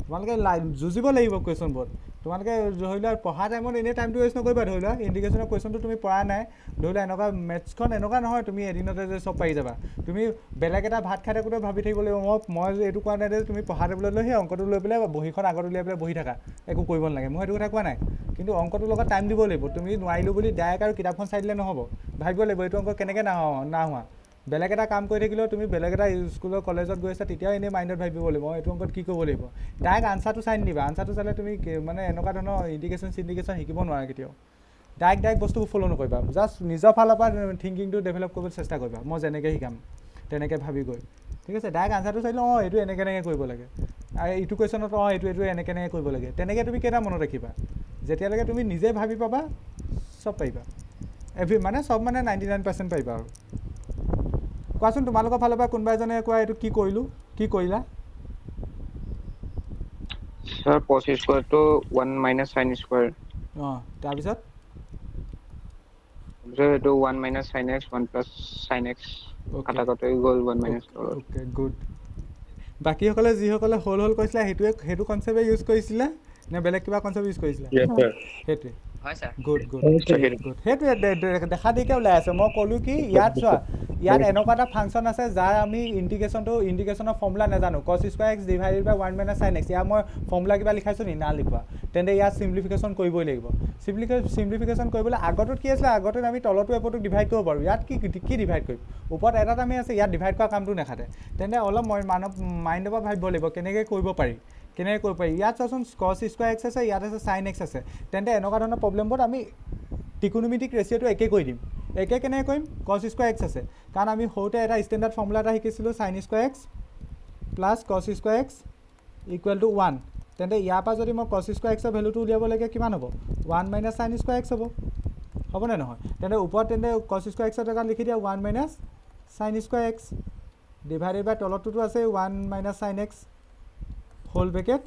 তোমালোকে যুঁজিব লাগিব কুৱেশ্যনবোৰত তোমালোকে ধৰি লোৱা পঢ়া টাইমত এনেই টাইমটো ৱেষ্ট নকৰিবা ধৰি লোৱা ইণ্ডিকেশ্যনৰ কুৱেশ্যনটো তুমি পৰা নাই ধৰি লোৱা এনেকুৱা মেথছখন এনেকুৱা নহয় তুমি এদিনতে যে চব পাৰি যাবা তুমি বেলেগ এটা ভাত খাই থাকোঁতে ভাবি থাকিব লাগিব মই এইটো কোৱা নাই যে তুমি পঢ়া টেবুলত লৈ সেই অংকটো লৈ পেলাই বহীখন আগত উলিয়াই পেলাই বহি থাকা একো কৰিব নালাগে মই সেইটো কথা কোৱা নাই কিন্তু অংকটোৰ লগত টাইম দিব লাগিব তুমি নোৱাৰিলোঁ বুলি ডাইৰেক্ট আৰু কিতাপখন চাই দিলে নহ'ব ভাবিব লাগিব এইটো অংক কেনেকৈ নাহোৱা বেলেগ এটা কাম কৰি থাকিলেও তুমি বেলেগ এটা স্কুলৰ কলেজত গৈ আছা তেতিয়াও এনেই মাইণ্ডত ভাবিব লাগিব এইটো অংকত কি কৰিব লাগিব ডাইৰেক্ট আনচাৰটো চাই নিদিবা আনচাৰটো চালে তুমি মানে এনেকুৱা ধৰণৰ ইণ্ডিকেশ্যন শিকিব নোৱাৰা কেতিয়াও ডাইৰেক্ট বস্তুবোৰ ফ'ল' নকৰিবা জাষ্ট নিজৰ ফালৰ পৰা থিংকিংটো ডেভেলপ কৰিবলৈ চেষ্টা কৰিবা মই যেনেকৈ শিকাম তেনেকৈ ভাবি গৈ ঠিক আছে ডাইৰেক্ট আনচাৰটো চাই লওঁ এইটো এনেকৈ কৰিব লাগে আৰু এইটো কুৱেশ্যনত এইটো এনেকৈ কৰিব লাগে তেনেকৈ তুমি কেইটা মনত ৰাখিবা যেতিয়ালৈকে তুমি নিজে ভাবি পাবা চব পাৰিবা চব 99% পাৰিবা আৰু কোৱাচোন তোমালোকৰ ফালৰ পৰা কোনোবা এজনে কোৱা এইটো কি কৰিলোঁ কি কৰিলা Sir, cos square to 1 minus sin square. অঁ তাৰপিছত So 1 minus sin x, 1 plus sin x. কাটাকটি গ'ল 1 minus. অ'কে গুড বাকীসকলে যিসকলে হ'ল কৈছিলা সেইটো কনচেপ্টে ইউজ কৰিছিলা নে বেলেগ কিবা কনচেপ্ট ইউজ কৰিছিলা সেইটোৱে হয় ছাৰ গুড সেইটোৱে দেখা দিকে ওলাই আছে মই ক'লোঁ কি ইয়াত চোৱা ইয়াত এনেকুৱা এটা ফাংচন আছে যাৰ আমি ইণ্ডিকেশ্যনৰ ফৰ্মুলা নাজানো cos square x divided by 1 minus sine x ইয়াৰ মই ফৰ্মুলা কিবা লিখাইছোঁ নি না লিখোৱা তেন্তে ইয়াত চিম্প্লিফিকেশ্যন কৰিবই লাগিব চিম্প্লিফিকেশ্যন কৰিবলৈ আগতত কি আছিলে আগতে আমি তলতো এপৰটোক ডিভাইড কৰিব পাৰোঁ ইয়াত কি ডিভাইড কৰিম ওপৰত এটাত আমি আছে ইয়াত ডিভাইড কৰা কামটো নাখাতে তেন্তে অলপ মাইণ্ডৰ পৰা ভাবিব লাগিব কেনেকৈ কৰিব পাৰি ইয়াত চোৱাচোন cos স্কুৱাৰ এক্স আছে ইয়াত আছে চাইন এক্স আছে তেন্তে এনেকুৱা ধৰণৰ প্ৰব্লেমবোৰত আমি ত্ৰিকোণমিতিক ৰেচিঅ'টো একে কৰি দিম কেনেকৈ কৰিম cos স্কুৱাৰ এক্স আছে কাৰণ আমি সৰুতে এটা ষ্টেণ্ডাৰ্ড ফৰ্মুলা এটা শিকিছিলোঁ sign square x plus cos square x equal to 1 তেন্তে ইয়াৰ পৰা যদি মই cos স্কুৱাৰ এক্সৰ ভেলুটো উলিয়াব লাগে কিমান হ'ব 1 মাইনাছ চাইন স্কুৱাৰ এক্স হ'বনে নহয় তেন্তে ওপৰত cos স্কুৱাৰ এক্সৰ জেগাত লিখি দিয়া 1 minus sine square x divided by তলতটোতো আছে 1 minus sine x whole bracket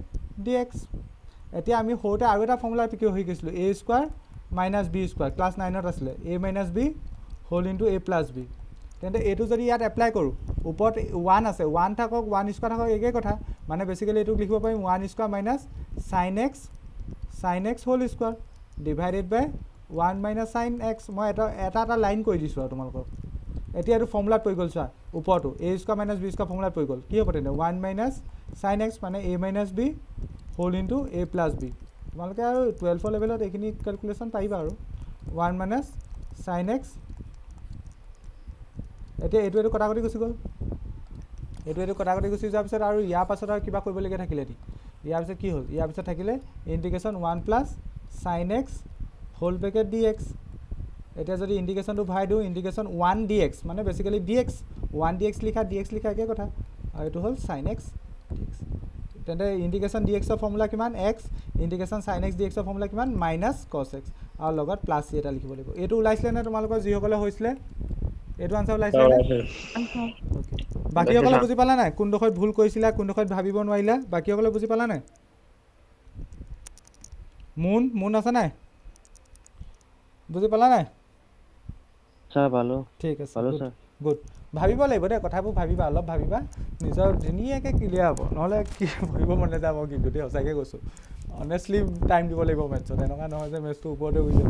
dx এতিয়া আমি সৰুতে আৰু এটা ফৰ্মুলা শিকিছিলোঁ a square minus b square class 9ত আছিলে a minus b whole into a plus b তেন্তে এইটো যদি ইয়াত এপ্লাই কৰোঁ ওপৰত 1 আছে 1 থাকক 1 স্কুৱাৰ থাকক একেই কথা মানে বেছিকেলি এইটোক লিখিব পাৰিম 1 square minus sine x whole square divided by 1 minus sine x মই এটা লাইন কৰি দিছোঁ আৰু তোমালোকক এতিয়া এইটো ফৰ্মুলাত পৰি গ'ল চোৱা ওপৰতো a square minus b square ফৰ্মুলাত পৰি গ'ল কি হ'ব তেন্তে 1 মাইনাছ চাইন এক্স মানে a minus b whole into a plus b তোমালোকে আৰু 12 লেভেলত এইখিনি কেলকুলেশ্যন পাৰিবা আৰু 1 মাইনাছ চাইন এক্স এতিয়া এইটো কটাকটি গুচি গ'ল এইটো কটাকটি গুচি যোৱাৰ পিছত আৰু ইয়াৰ পাছত আৰু কিবা কৰিবলগীয়া থাকিলে নেকি ইয়াৰ পিছত কি হ'ল ইয়াৰ পিছত থাকিলে integration 1 plus sine x whole bracket D x এতিয়া যদি ইণ্টিগ্ৰেশ্যনটো ভৰাই দিওঁ ইণ্টিগ্ৰেশ্যন 1 dx মানে বেছিকেলি dx 1 dx লিখা একে কথা আৰু এইটো হ'ল sin x dx তেন্তে ইণ্টিগ্ৰেশ্যন dx ৰ ফৰ্মুলা কিমান x integration sin x dx ৰ ফৰ্মুলা কিমান মাইনাছ cos x আৰু লগত প্লাছ c এটা লিখিব লাগিব এইটো ওলাইছিলে নে তোমালোকৰ যিসকলে হৈছিলে এইটো আনসাৰ ওলাইছিলে নে ওকে বাকিসকলে বুজি পালা নাই কোনডোখৰত ভুল কৰিছিলা কোনডোখৰত ভাবিব নোৱাৰিলা বাকিসকলে বুজি পালা নাই মুন আছে নাই বুজি পালা নাই স্যার ভালো ঠিক আছে ভালো স্যার গুড ভাবিব লাগিব দেই কথাবোৰ ভাবিবা অলপ ভাবিবা নিজৰ ধুনীয়াকৈ ক্লিয়াৰ হ'ব নহ'লে কি ভাবিব মন নাযাব কিন্তু দেই সঁচাকৈ কৈছোঁ অনেষ্টলি টাইম দিব লাগিব মেথছত এনেকুৱা নহয় যে মেথছটো ওপৰতে হৈ যাব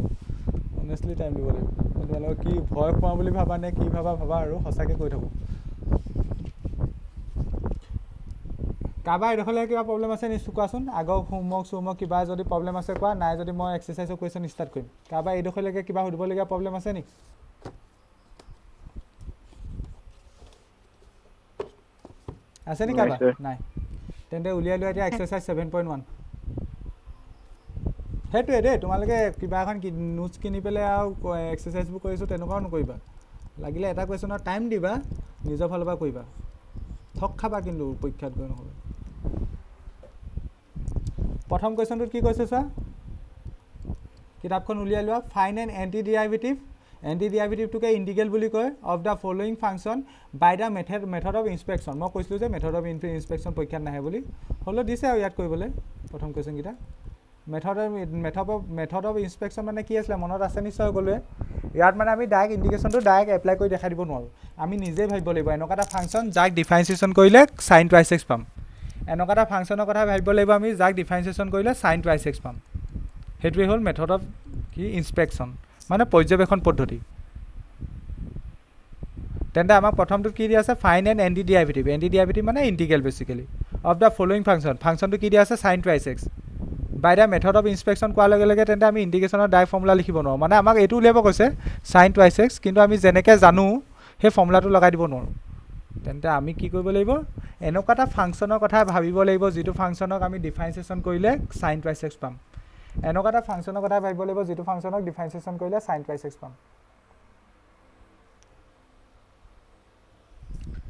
অনেষ্টলি টাইম দিব লাগিব তোমালোকক কি ভয় খোৱাওঁ বুলি ভাবা নে কি ভাবা আৰু সঁচাকৈ কৈ থাকোঁ কাৰোবাৰ এইডোখৰলৈ কিবা প্ৰব্লেম আছে নিশ্চয় কোৱাচোন আগৰ হোমৱৰ্ক কিবা যদি প্ৰব্লেম আছে কোৱা নাই যদি মই এক্সাৰচাইজৰ কুৱেশ্যন ষ্টাৰ্ট কৰিম কাৰোবাৰ এইডোখৰলৈকে কিবা সুধিবলগীয়া প্ৰব্লেম আছে নেকি আছে নি কাৰোবাৰ নাই তেন্তে উলিয়াই লোৱা এতিয়া এক্সাৰচাইজ 7.1 সেইটোৱে দেই তোমালোকে কিবা এখন নোটছ কিনি পেলাই আৰু এক্সাৰচাইজবোৰ কৰিছোঁ তেনেকুৱাও নকৰিবা লাগিলে এটা কুৱেশ্যনৰ টাইম দিবা নিজৰ ফালৰ পৰা কৰিবা ঠগ খাবা কিন্তু পৰীক্ষাত গৈ নহ'লে প্ৰথম কুৱেশ্যনটোত কি কৈছে চোৱা কিতাপখন উলিয়াই লোৱা ফাইন এণ্ড এণ্টি ডেৰিভেটিভটোকে ইণ্টিগ্ৰেল বুলি কয় of the following function by the method of inspection মই কৈছিলোঁ যে মেথড অফ ইনস্পেকশ্যন পৰীক্ষাত নাহে বুলি হ'লেও দিছে আৰু ইয়াত কৰিবলৈ প্ৰথম কুৱেশ্যনকেইটা মেথড অফ ইনস্পেকশ্যন মানে কি আছিলে মনত আছে নিশ্চয় সকলোৱে ইয়াত মানে আমি ডাইৰেক্ট ইণ্টিগ্ৰেশ্যনটো ডাইৰেক্ট এপ্লাই কৰি দেখাই দিব নোৱাৰোঁ আমি নিজেই ভাবিব লাগিব এনেকুৱা এটা ফাংচন যাক ডিফাৰেঞ্চিয়েশ্যন কৰিলে sin 2x পাম এনেকুৱা এটা ফাংচনৰ কথা ভাবিব লাগিব আমি যাক ডিফাৰেঞ্চিয়েশ্যন কৰিলে sin 2x পাম সেইটোৱে হ'ল মেথড অফ কি ইনস্পেকশ্যন মানে পৰ্যবেক্ষণ পদ্ধতি তেন্তে আমাক প্ৰথমটোত কি দিয়া আছে ফাইন এণ্ড এণ্টি ডেৰিভেটিভ মানে integral basically of the following ফাংচনটো কি দিয়া আছে sin 2x by the method of inspection কোৱাৰ লগে লগে তেন্তে আমি ইণ্টিগ্ৰেশ্যনৰ ডাইৰেক্ট ফৰ্মুলা লিখিব নোৱাৰোঁ মানে আমাক এইটো উলিয়াব কৈছে sin 2x কিন্তু আমি যেনেকৈ জানো সেই ফৰ্মুলাটো লগাই দিব নোৱাৰোঁ তেন্তে আমি কি কৰিব লাগিব এনেকুৱা এটা ফাংচনৰ কথা ভাবিব লাগিব যিটো ফাংচনক আমি ডিফাৰেঞ্চিয়েশ্যন কৰিলে sin 2x পাম এনেকুৱা এটা ফাংচনৰ কথা ভাবিব লাগিব যিটো ফাংচনক ডিফাৰেঞ্চিয়েশ্যন কৰিলে sin 2x পাম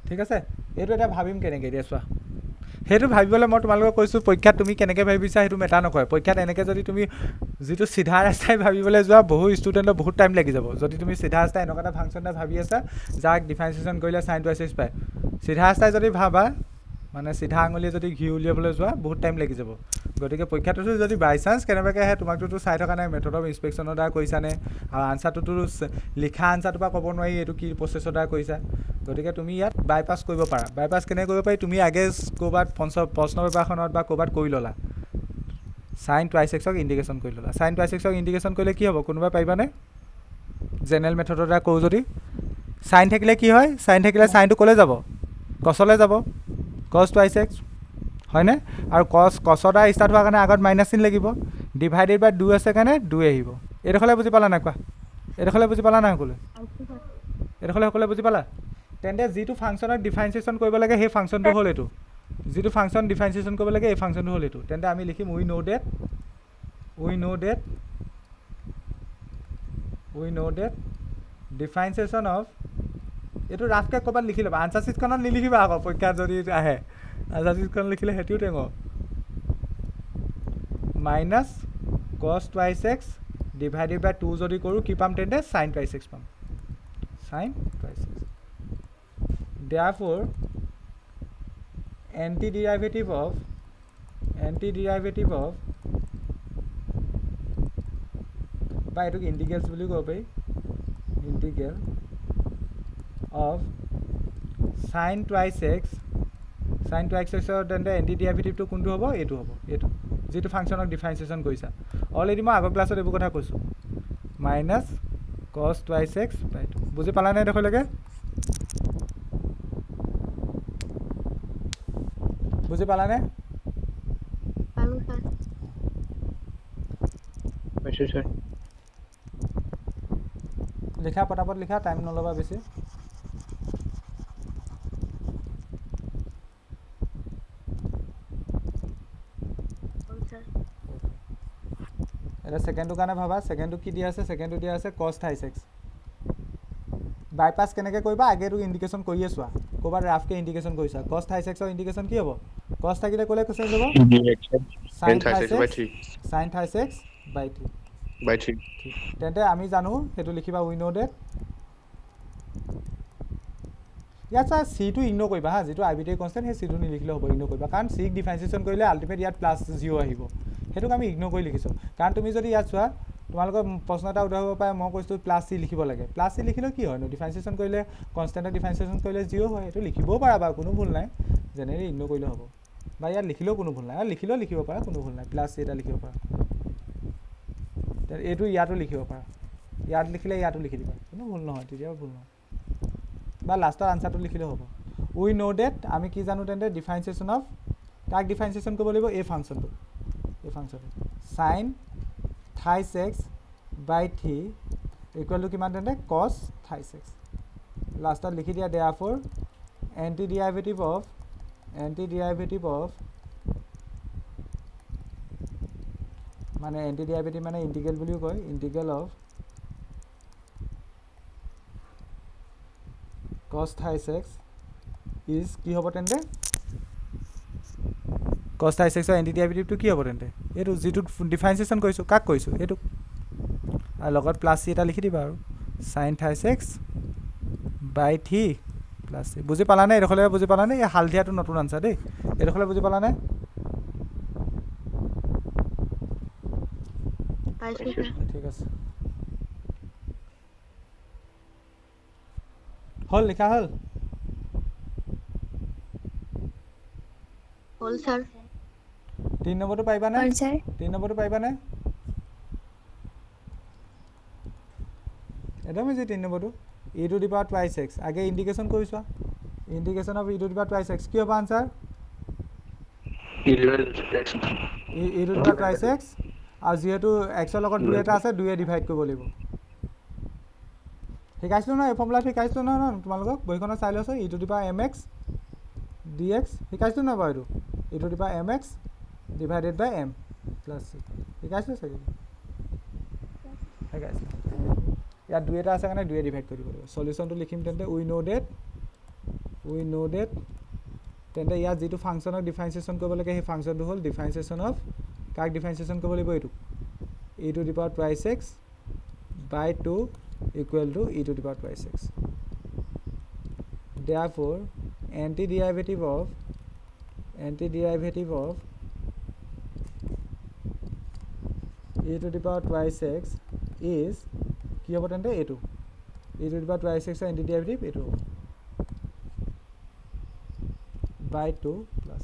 ঠিক আছে এইটো এটা ভাবিম কেনেকৈ এতিয়া চোৱা সেইটো ভাবিবলৈ মই তোমালোকক কৈছোঁ পৰীক্ষাত তুমি কেনেকৈ ভাবিছা সেইটো মেটাৰ নকৰে পৰীক্ষাত এনেকৈ যদি তুমি যিটো চিধা ৰাস্তাই ভাবিবলৈ যোৱা বহু ষ্টুডেণ্টৰ বহুত টাইম লাগি যাব যদি তুমি চিধা ৰাস্তাই এনেকুৱা এটা ফাংচন এটা ভাবি আছা যাক ডিফাৰেঞ্চিয়েশ্যন কৰিলে sin 2x পায় চিধা ৰাস্তাই যদি ভাবা মানে চিধা আঙুলিয়ে যদি ঘি উলিয়াবলৈ যোৱা বহুত টাইম লাগি যাব গতিকে পৰীক্ষাটোতো যদি বাই চান্স কেনেবাকৈ আহে তোমাকটোতো চাই থকা নাই মেথড অফ ইনস্পেকশ্যনৰ দ্বাৰা কৰিছানে আৰু আনচাৰটোতো লিখা আনচাৰটোৰ পৰা ক'ব নোৱাৰি এইটো কি প্ৰচেছৰ দ্বাৰা কৰিছা গতিকে তুমি ইয়াত বাইপাছ কৰিব পাৰা বাইপাছ কেনেকৈ কৰিব পাৰি তুমি আগে ক'ৰবাত প্ৰশ্ন পেপাৰখনত বা ক'ৰবাত কৰি ল'লা sin 2x ইণ্টিগ্ৰেশ্যন কৰি ল'লা sin 2x ইণ্টিগ্ৰেশ্যন কৰিলে কি হ'ব কোনোবাই পাৰিবানে জেনেৰেল মেথডৰ দ্বাৰা কৰোঁ যদি চাইন থাকিলে কি হয় চাইন থাকিলে চাইনটো ক'লৈ যাব কছলৈ যাব cos 2x হয়নে আৰু কছৰ দ্বাৰা ষ্টাৰ্ট হোৱাৰ কাৰণে আগত মাইনাছ চিন লাগিব ডিভাইডেড বাই 2 আছে কাৰণে 2 আহিব এইডোখৰলৈ বুজি পালা নাই কোৱা এইডোখৰলৈ বুজি পালা নাই সকলোৱে এইডোখৰলৈ সকলোৱে বুজি পালা তেন্তে যিটো ফাংচনক ডিফাৰেঞ্চিয়েশ্যন কৰিব লাগে সেই ফাংচনটো হ'ল এইটো যিটো ফাংচন ডিফাৰেঞ্চিয়েশ্যন কৰিব লাগে এই ফাংচনটো হ'ল এইটো তেন্তে আমি লিখিম উই ন' ডেট ডিফাৰেঞ্চিয়েশ্যন অফ এইটো ৰাফকৈ ক'ৰবাত লিখি ল'বা আনচাৰ চিটখনত নিলিখিবা আকৌ পৰীক্ষাত যদি আহে আনচাৰ চিটখন লিখিলে সেইটোও টেঙৰ minus cos 2x divided by 2 যদি কৰোঁ কি পাম তেন্তে sin 2x পাম sin 2x therefore antiderivative of বা এইটোক ইণ্টিগ্ৰেলছ বুলি ক'ব পাৰি ইণ্টিগ্ৰেল of sin 2x তেন্তে এণ্টিডেৰিভেটিভটো কোনটো হ'ব এইটো হ'ব এইটো যিটো ফাংচনক ডিফাৰেঞ্চিয়েশ্যন কৰিছা অলৰেডি মই আগৰ ক্লাছত এইবোৰ কথা কৈছোঁ মাইনাছ cos 2x বাই 2 বুজি পালা নাই এইডোখৰলৈকে বুজি পালানে লিখা পটাপট লিখা টাইম নল'বা বেছি এটা সেকেন্ডৰ কাৰণে ভাবা সেকেন্ডটো কি দিয়া আছে সেকেন্ডটো দিয়া আছে cos 2x বাইপাছ কেনেকৈ কৰিবা আগেটো ইণ্ডিকেশ্যন কৰিয়ে চোৱা ক'ৰবাত ৰাফকে ইণ্ডিকেশ্যন কৰিছা কছ থাই চেক্সৰ ইণ্ডিকেশ্যন কি হ'ব কছ থাকিলে ক'লে চেঞ্জ হ'ব সাইন থাই চেক্স সাইন থাই চেক্স বাই 3 ঠিক তেন্তে আমি জানো সেইটো লিখিবা উই নো ডেট ইয়াত চা চিটো ইগনোৰ কৰিবা হা যিটো আৰ্বিট্ৰেৰী কনষ্টেণ্ট সেই চিটো নিলিখিলে হ'ব ইগনোৰ কৰিবা কাৰণ চিক ডিফাৰেঞ্চিয়েশ্যন কৰিলে আল্টিমেট ইয়াত +0 আহিব সেইটোক আমি ইগনোৰ কৰি লিখিছোঁ কাৰণ তুমি যদি ইয়াত চোৱা তোমালোকৰ প্ৰশ্ন এটা উত্তৰ হ'ব পাৰে মই কৈছোঁ +c লিখিব লাগে +c লিখিলেও কি হয়নো ডিফাৰেঞ্চিয়েশ্যন কৰিলে কনষ্টেণ্টৰ ডিফাৰেঞ্চিয়েশ্যন কৰিলে 0 হয় সেইটো লিখিবও পাৰা বাৰু কোনো ভুল নাই জেনেৰেলি ইগনোৰ কৰিলে হ'ব বা ইয়াত লিখিলেও কোনো ভুল নাই আৰু লিখিলেও লিখিব পাৰা কোনো ভুল নাই +c এটা লিখিব পাৰা এইটো ইয়াতো লিখিব পাৰা ইয়াত লিখিলে ইয়াতো লিখি দিবা কোনো ভুল নহয় তেতিয়াও ভুল নহয় বা লাষ্টৰ আনচাৰটো লিখিলে হ'ব উই নো ডেট আমি কি জানো তেন্তে ডিফাৰেঞ্চিয়েশ্যন অফ কাক ডিফাৰেঞ্চিয়েশ্যন কৰিব লাগিব এই ফাংচনটো সাইন থাই চেক্স বাই 3 ইকুৱেল টু কিমান তেন্তে কছ থাই চেক্স লাষ্টত লিখি দিয়া দেয়াৰফৰ এণ্টি ডেৰিভেটিভ অফ মানে এণ্টি ডেৰিভেটিভ মানে ইণ্টিগ্ৰেল বুলিও কয় integral of cos thai sex is কি হ'ব তেন্তে cos thai sex ৰ এণ্টি ডেৰিভেটিভটো কি হ'ব তেন্তে এইটো যিটো ডিফাৰেঞ্চিয়েশ্যন কৰিছোঁ কাক কৰিছোঁ এইটো আৰু লগত +c এটা লিখি দিবা আৰু sin thai sex বাই 3 +c বুজি পালানে এইডোখৰলৈ বুজি পালানে এই হালধীয়াটো নতুন আনচাৰ দেই এইডোখৰলৈ বুজি পালানে ঠিক আছে হল লিখা হল স্যাৰ 3 নম্বৰটো পাইবানে হল স্যাৰ 3 নম্বৰটো পাইবানে একদম ইজি 3 নম্বৰটো e to the power twice x আগে ইণ্ডিকেশ্যন কৰিছোৱা integration of e to the power twice x কি হ'ব answer e to the power twice x আৰু যিহেতু x ৰ লগত 2 এটা আছে 2 এ ডিভাইড কৰিব লাগিব শিকাইছিলোঁ নহয় এই ফৰ্মুলা শিকাইছিলোঁ নহয় তোমালোকক বহিখনত চাই লৈছোঁ e to the power mx dx শিকাইছিলোঁ নহয় বাৰু এইটো e to the power mx divided by m plus c শিকাইছিলোঁ চাগে শিকাইছিলোঁ ইয়াত 2 এটা আছে কাৰণে 2 এ ডিভাইড কৰিব লাগিব সলিউশনটো লিখিম তেন্তে উই নো ডেট তেন্তে ইয়াত যিটো ফাংচনক ডিফাৰেঞ্চিয়েশ্যন কৰিব লাগে সেই ফাংচনটো হ'ল ডিফাৰেঞ্চিয়েশ্যন অফ কাক ডিফাৰেঞ্চিয়েশ্যন কৰিব লাগিব এইটো e to the power twice x by 2 equal to e to the power twice x. Therefore, antiderivative of e to the power twice x is কি হ'ব তেন্তে এইটো e to the power twice x ৰ antiderivative এইটো by 2 plus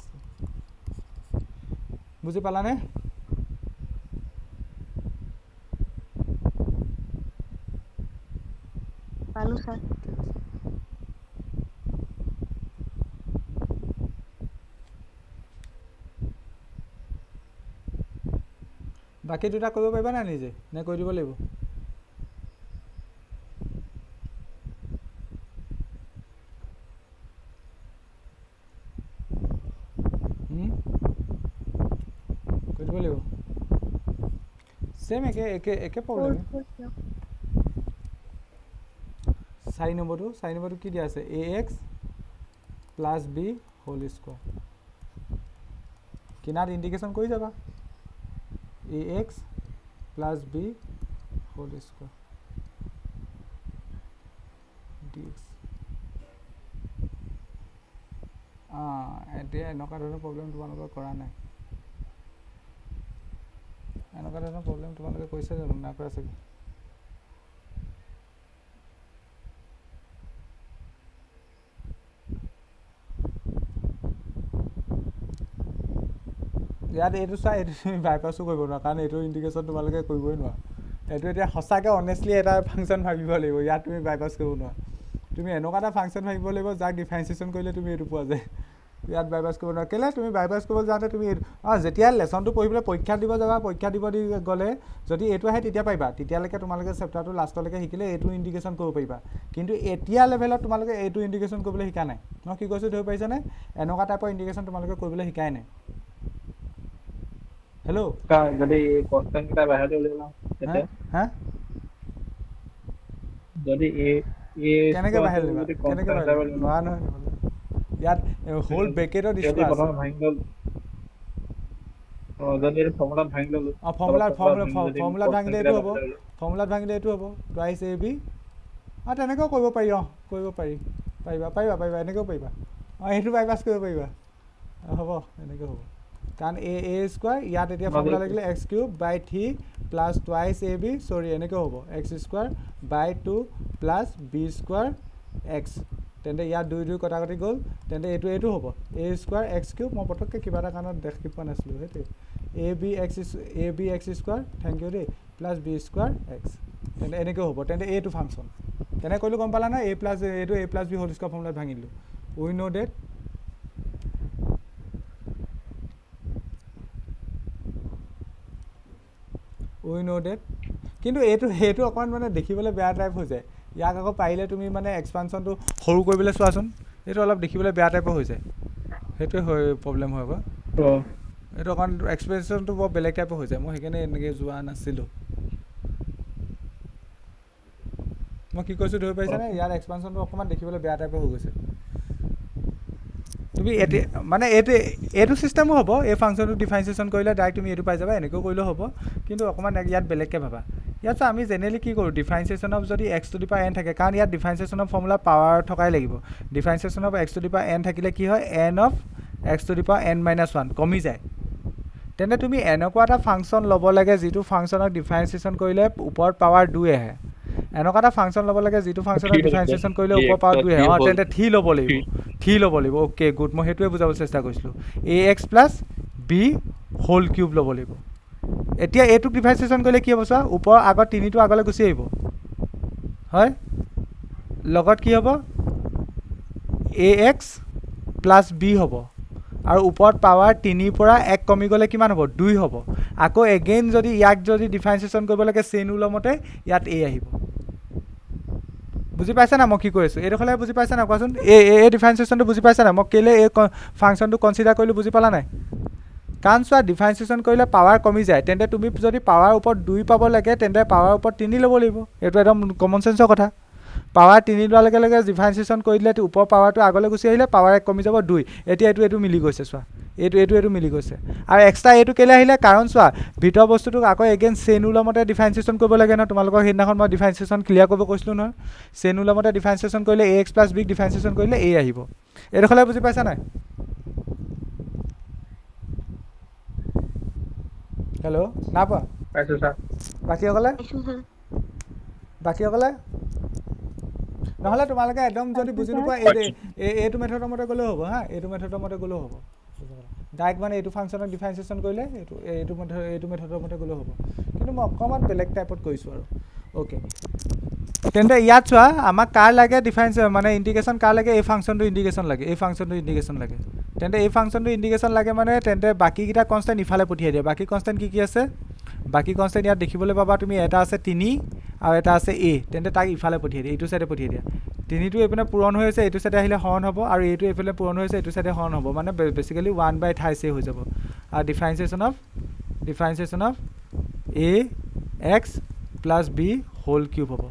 বুজি পালানে পালো স্যাৰ বাকি দুটা কৰিব পাৰিবা না নিজে নে কৰি দিব লাগিব কৰি দিব লাগিব সেম একে প্ৰব্লেম 4 নম্বৰটো কি দিয়া আছে ax plus b whole square কিনাৰ ইন্ডিকেশন কৰি যাবা ax plus b whole square dx এতিয়া এনেকুৱা ধৰণৰ প্ৰব্লেম তোমালোকৰ কৰা নাই এনেকুৱা ধৰণৰ প্ৰব্লেম তোমালোকে কৈছে জানো না কৰা চাগে ইয়াত এইটো চাই এইটো তুমি বাইপাছো কৰিব নোৱাৰা কাৰণ এইটো ইণ্ডিকেশ্যন তোমালোকে কৰিবই নোৱাৰা এইটো এতিয়া সঁচাকৈ অনেষ্টলি এটা ফাংচন ভাবিব লাগিব ইয়াত তুমি বাইপাছ কৰিব নোৱাৰা তুমি এনেকুৱা এটা ফাংচন ভাবিব লাগিব যাক ডিফাৰেঞ্চিয়েশ্যন কৰিলে তুমি এইটো পোৱা যায় ইয়াত বাইপাছ কৰিব নোৱাৰা কেলৈ তুমি বাইপাছ কৰিবলৈ যাওঁতে তুমি যেতিয়া লেচনটো পঢ়িবলৈ পৰীক্ষা দিব যাবা পৰীক্ষা দিব দি গ'লে যদি এইটো আহে তেতিয়া পাৰিবা তেতিয়ালৈকে তোমালোকে চেপ্টাৰটো লাষ্টলৈকে শিকিলে এইটো ইণ্ডিকেশ্যন কৰিব পাৰিবা কিন্তু এতিয়া লেভেলত তোমালোকে এইটো ইণ্ডিকেশ্যন কৰিবলৈ শিকা নাই মই কি কৈছোঁ ধৰি পাৰিছানে এনেকুৱা টাইপৰ ইণ্ডিকেশ্যন তোমালোকে কৰিবলৈ শিকাই নাই হেল্ল' যদি কনষ্টেণ্ট কিটা বাহিৰতে উলিয়াই লওঁ তেতিয়া হা যদি কেনেকৈ বাহিৰ উলিয়াবা কেনেকৈ বাহিৰ নোৱাৰা নহয় ইয়াত হোল ব্ৰেকেটত সিহঁতি স্কোৱাৰ আছে প্ৰথমে ভাঙি ল'লো যদি এইটো ফৰ্মুলাত ভাঙি ল'লো ফৰ্মুলাত ভাঙিলে এইটো হ'ব ল'লো। ফৰ্মুলাত ভাঙিলে এইটো হ'ব টুৱাইছ এ বি তেনেকৈও কৰিব পাৰি কৰিব পাৰি পাৰিবা এনেকৈও পাৰিবা সেইটো বাইপাছ কৰিব পাৰিবা হ'ব এনেকৈ হ'ব কাৰণ এ স্কোৱাৰ ইয়াত এতিয়া ফৰ্মুলা লাগিলে X cube by 3 plus twice A B sorry এনেকৈ হ'ব X square by 2 plus B square x তেন্তে ইয়াত 2 কটাকটি গ'ল তেন্তে এইটো হ'ব এ স্কোৱাৰ এক্স কিউব মই পটককৈ কিবা এটা কাৰণত দেখি পোৱা নাছিলোঁ সেইটোৱে a b x square thank you দেই প্লাছ বি স্কোৱাৰ এক্স তেন্তে এনেকৈ হ'ব তেন্তে এইটো ফাংচন কেনেকৈ কৰিলোঁ গম পালা নাই a plus B whole square ফৰ্মুলাত ভাঙিলোঁ উই ন' ডেট কিন্তু সেইটো অকণমান মানে দেখিবলৈ বেয়া টাইপ হৈ যায় ইয়াক আকৌ পাৰিলে তুমি মানে এক্সপানশ্যনটো সৰু কৰিবলৈ চোৱাচোন এইটো অলপ দেখিবলৈ বেয়া টাইপৰ হৈ যায় সেইটোৱে প্ৰব্লেম হয় আকৌ এইটো অকণ এক্সপ্ৰেছনটো বৰ বেলেগ টাইপৰ হৈ যায় মই সেইকাৰণে এনেকৈ যোৱা নাছিলোঁ মই কি কৈছোঁ ধৰি পাৰিছানে ইয়াৰ এক্সপানশ্যনটো অকণমান দেখিবলৈ বেয়া টাইপৰ হৈ গৈছে তুমি এতিয়া মানে এইটো ছিষ্টেমো হ'ব এই ফাংচনটো ডিফাৰেঞ্চিয়েশ্যন কৰিলে ডাইৰেক্ট তুমি এইটো পাই যাবা এনেকৈও কৰিলেও হ'ব কিন্তু অকণমান ইয়াত বেলেগকৈ ভাবা ইয়াত আমি জেনেৰেলি কি কৰোঁ ডিফাৰেঞ্চিয়েশ্যন অফ যদি x to the power n থাকে কাৰণ ইয়াত ডিফাৰেঞ্চিয়েশ্যন অফ ফৰ্মুলা পাৱাৰ থকাই লাগিব differentiation of x to the power n থাকিলে কি হয় n of x to the power n minus 1 কমি যায় তেন্তে তুমি এনেকুৱা এটা ফাংচন ল'ব লাগে যিটো ফাংচনক ডিফাৰেঞ্চিয়েশ্যন কৰিলে ওপৰত পাৱাৰ 2 আহে এনেকুৱা এটা ফাংচন ল'ব লাগে যিটো ফাংচনক ডিফাৰেঞ্চিয়েশ্যন কৰিলে ওপৰত পাৱাৰ 2 আহে তেন্তে থ্ৰী ল'ব লাগিব অ'কে গুড মই সেইটোৱে বুজাব চেষ্টা কৰিছিলোঁ a x plus B whole cube ল'ব লাগিব এতিয়া এইটোক ডিফাৰেঞ্চিয়েশ্যন কৰিলে কি হ'ব চোৱা ওপৰৰ আগত 3টো আগলৈ গুচি আহিব হয় লগত কি হ'ব এ এক্স প্লাছ বি হ'ব আৰু ওপৰত পাৱাৰ 3 পৰা 1 কমি গ'লে কিমান হ'ব 2 হ'ব আকৌ এগেইন যদি ইয়াক যদি ডিফাৰেঞ্চিয়েশ্যন কৰিব লাগে চেইন ৰুলৰ মতে ইয়াত এ আহিব বুজি পাইছা না মই কি কৈ আছোঁ এইডোখৰলৈ বুজি পাইছা না কোৱাচোন এই ডিফাৰেঞ্চিয়েশ্যনটো বুজি পাইছা না মই কেলৈ এই ফাংচনটো কনচিডাৰ কৰিলোঁ বুজি পালা নাই কাৰণ চোৱা ডিফাৰেঞ্চিয়েশ্যন কৰিলে পাৱাৰ কমি যায় তেন্তে তুমি যদি পাৱাৰ ওপৰত 2 পাব লাগে তেন্তে পাৱাৰ ওপৰত 3 ল'ব লাগিব এইটো একদম কমন চেঞ্চৰ কথা পাৱাৰ 3 লোৱাৰ লগে লগে ডিফাৰেঞ্চিয়েশ্যন কৰি দিলে ওপৰৰ পাৱাৰটো আগলৈ গুচি আহিলে পাৱাৰ 1 কমি যাব 2 এতিয়া এইটো মিলি গৈছে চোৱা এইটো মিলি গৈছে আৰু এক্সট্ৰা এইটো কেলৈ আহিলে কাৰণ চোৱা ভিতৰৰ বস্তুটোক আকৌ এগেইন চেইন ৰুলৰ মতে ডিফাৰেঞ্চিয়েশ্যন কৰিব লাগে নহয় তোমালোকৰ সেইদিনাখন মই ডিফাৰেঞ্চিয়েশ্যন ক্লিয়াৰ কৰিব কৈছিলোঁ নহয় চেইন ৰুলৰ মতে ডিফাৰেঞ্চিয়েশ্যন কৰিলে এ এক্স প্লাছ বিক ডিফাৰেঞ্চিয়েশ্যন কৰিলে এ আহিব এইডোখৰলৈ বুজি পাইছা নাই হেল্ল' নাপা পাইছোঁ ছাৰ বাকীসকলে নহ'লে তোমালোকে একদম যদি বুজি নোপোৱা এইটো মেথডৰ মতে গ'লেও হ'ব হা এইটো মেথডৰ মতে গ'লেও হ'ব ডাইৰেক্ট মানে এইটো ফাংচনক ডিফাৰেঞ্চিয়েশ্যন কৰিলে এইটো মেথডৰ মতে গ'লেও হ'ব কিন্তু মই অকণমান বেলেগ টাইপত কৰিছোঁ আৰু অ'কে তেন্তে ইয়াত চোৱা আমাক কাৰ লাগে ডিফাৰেঞ্চ মানে ইণ্ডিকেশ্যন কাৰ লাগে এই ফাংচনটো ইণ্ডিকেশ্যন লাগে তেন্তে এই ফাংচনটো ইণ্ডিকেশ্যন লাগে মানে তেন্তে বাকীকেইটা কনষ্টেণ্ট ইফালে পঠিয়াই দিয়া বাকী কনষ্টেণ্ট কি আছে বাকী কনষ্টেণ্ট ইয়াত দেখিবলৈ পাবা তুমি এটা আছে 3 আৰু এটা আছে এ তেন্তে তাক ইফালে পঠিয়াই দিয়া এইটো চাইডে পঠিয়াই দিয়া 3টো এইপিনে পূৰণ হৈ আছে এইটো চাইডে আহিলে হৰণ হ'ব আৰু এইটো এইফালে পূৰণ হৈ আছে এইটো চাইডে হৰণ হ'ব মানে বেচিকেলি 1/28 হৈ যাব আৰু differentiation of a x plus B whole cube হ'ব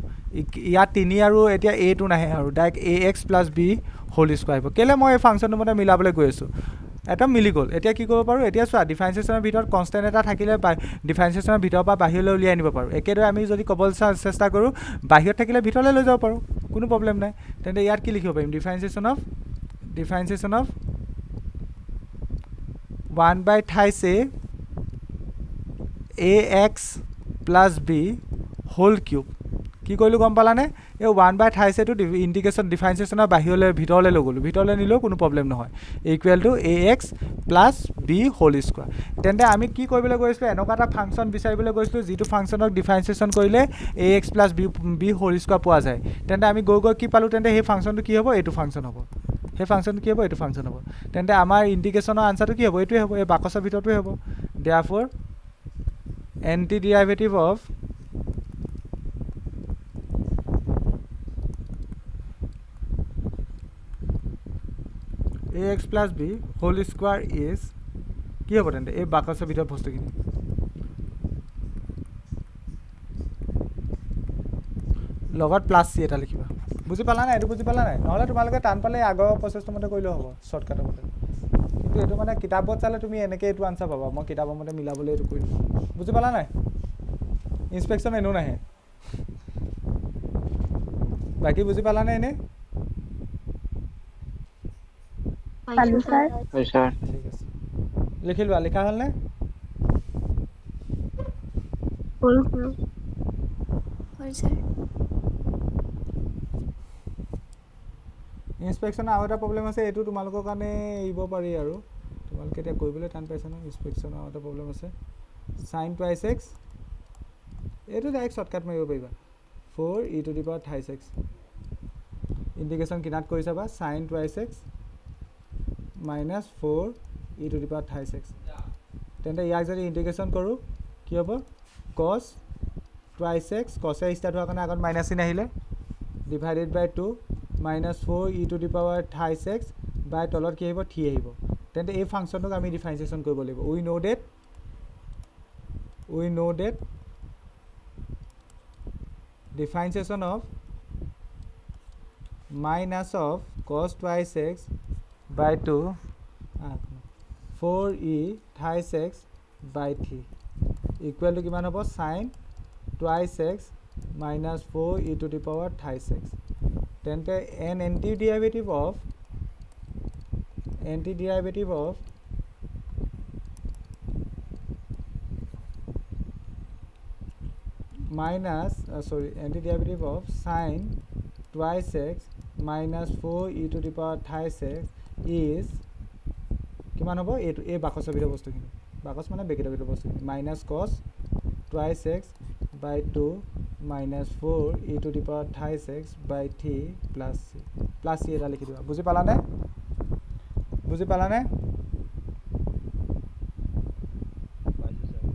ইয়াত 3 আৰু এতিয়া এটো নাহে আৰু direct a x plus B whole square আহিব কেলৈ মই এই ফাংচনটো মানে মিলাবলৈ গৈ আছোঁ একদম মিলি গ'ল এতিয়া কি কৰিব পাৰোঁ এতিয়া চোৱা ডিফাৰেঞ্চিয়েশ্যনৰ ভিতৰত কনষ্টেণ্ট এটা থাকিলে ডিফাৰেঞ্চিয়েশ্যনৰ ভিতৰৰ পৰা বাহিৰলৈ উলিয়াই আনিব পাৰোঁ একেদৰে আমি যদি ক'বলৈ চেষ্টা কৰোঁ বাহিৰত থাকিলে ভিতৰলৈ লৈ যাব পাৰোঁ কোনো প্ৰব্লেম নাই তেন্তে ইয়াত কি লিখিব পাৰিম differentiation of 1/28 a x plus B whole cube কি কৰিলোঁ গম পালানে এই 1/28টো ইণ্ডিকেশ্যন ডিফাৰেঞ্চিয়েশ্যনৰ ভিতৰলৈ লৈ গ'লোঁ ভিতৰলৈ নিলেও কোনো প্ৰব্লেম নহয় equal to A x plus B whole square তেন্তে আমি কি কৰিবলৈ গৈছিলোঁ এনেকুৱা এটা ফাংচন বিচাৰিবলৈ গৈছিলোঁ যিটো ফাংচনক ডিফাৰেঞ্চিয়েশ্যন কৰিলে a x plus B whole square পোৱা যায় তেন্তে আমি গৈ কি পালোঁ তেন্তে সেই ফাংচনটো কি হ'ব এইটো ফাংচন হ'ব এইটো ফাংচন হ'ব তেন্তে আমাৰ ইণ্ডিকেশ্যনৰ আনচাৰটো কি হ'ব এইটোৱে হ'ব এই বাকচৰ ভিতৰটোৱে হ'ব therefore anti derivative of a x plus B whole square is কি হ'ব তেন্তে এই বাকচৰ ভিতৰত বস্তুখিনি লগত প্লাছ চি এটা লিখিবা বুজি পালা নাই এইটো বুজি পালা নাই নহ'লে তোমালোকে টান পালে আগৰ প্ৰচেছটো মতে কৰিলেও হ'ব শ্বৰ্টকাটৰ মতে কিন্তু এইটো মানে কিতাপত চালে তুমি এনেকৈ এইটো আনচাৰ পাবা মই কিতাপৰ মতে মিলাবলৈ এইটো কৰিলোঁ বুজি পালা নাই ইনস্পেকশ্যন এনেও নাহে বাকী বুজি পালানে এনেই পালো ছাৰ হয় ছাৰ ঠিক আছে লিখি লোৱা লিখা হ'লনে হ'ল ছাৰ ইনস্পেকশ্যনৰ আৰু এটা প্ৰব্লেম আছে এইটো তোমালোকৰ কাৰণে এৰিব পাৰি আৰু তোমালোকে এতিয়া কৰিবলৈ টান পাইছা ন ইনস্পেকশ্যনৰ আৰু এটা প্ৰব্লেম আছে sin twice x এইটো ডাইৰেক্ট শ্বৰ্টকাট মাৰিব পাৰিবা 4 e to the power thrice x integration কিনাত কৰি চাবা sin twice x minus 4 e to the power thrice x তেন্তে ইয়াক যদি ইণ্টিগ্ৰেশ্যন কৰোঁ কি হ'ব cos twice x cos এ ষ্টাৰ্ট হোৱাৰ কাৰণে আগত মাইনাছ চিন আহিলে divided by 2 minus 4 e to the power thrice x by তলত কি আহিব 3 আহিব তেন্তে এই ফাংচনটোক আমি ডিফাৰেঞ্চিয়েশ্যন কৰিব লাগিব উই know that differentiation of minus of cos twice x by 2 4e thrice x by 3 equal to কিমান হ'ব sin twice x minus 4 e to the power thrice x তেন্তে an antiderivative of antiderivative of sin twice x minus 4 e to the power thrice x is কিমান হ'ব এইটো এই বাকচৰ ভিতৰৰ বস্তুখিনি বাকচ মানে বেকেটৰ ভিতৰৰ বস্তুখিনি minus cos twice x by 2 minus 4 e to the power thrice x by 3 plus c এটা লিখি দিবা বুজি পালানে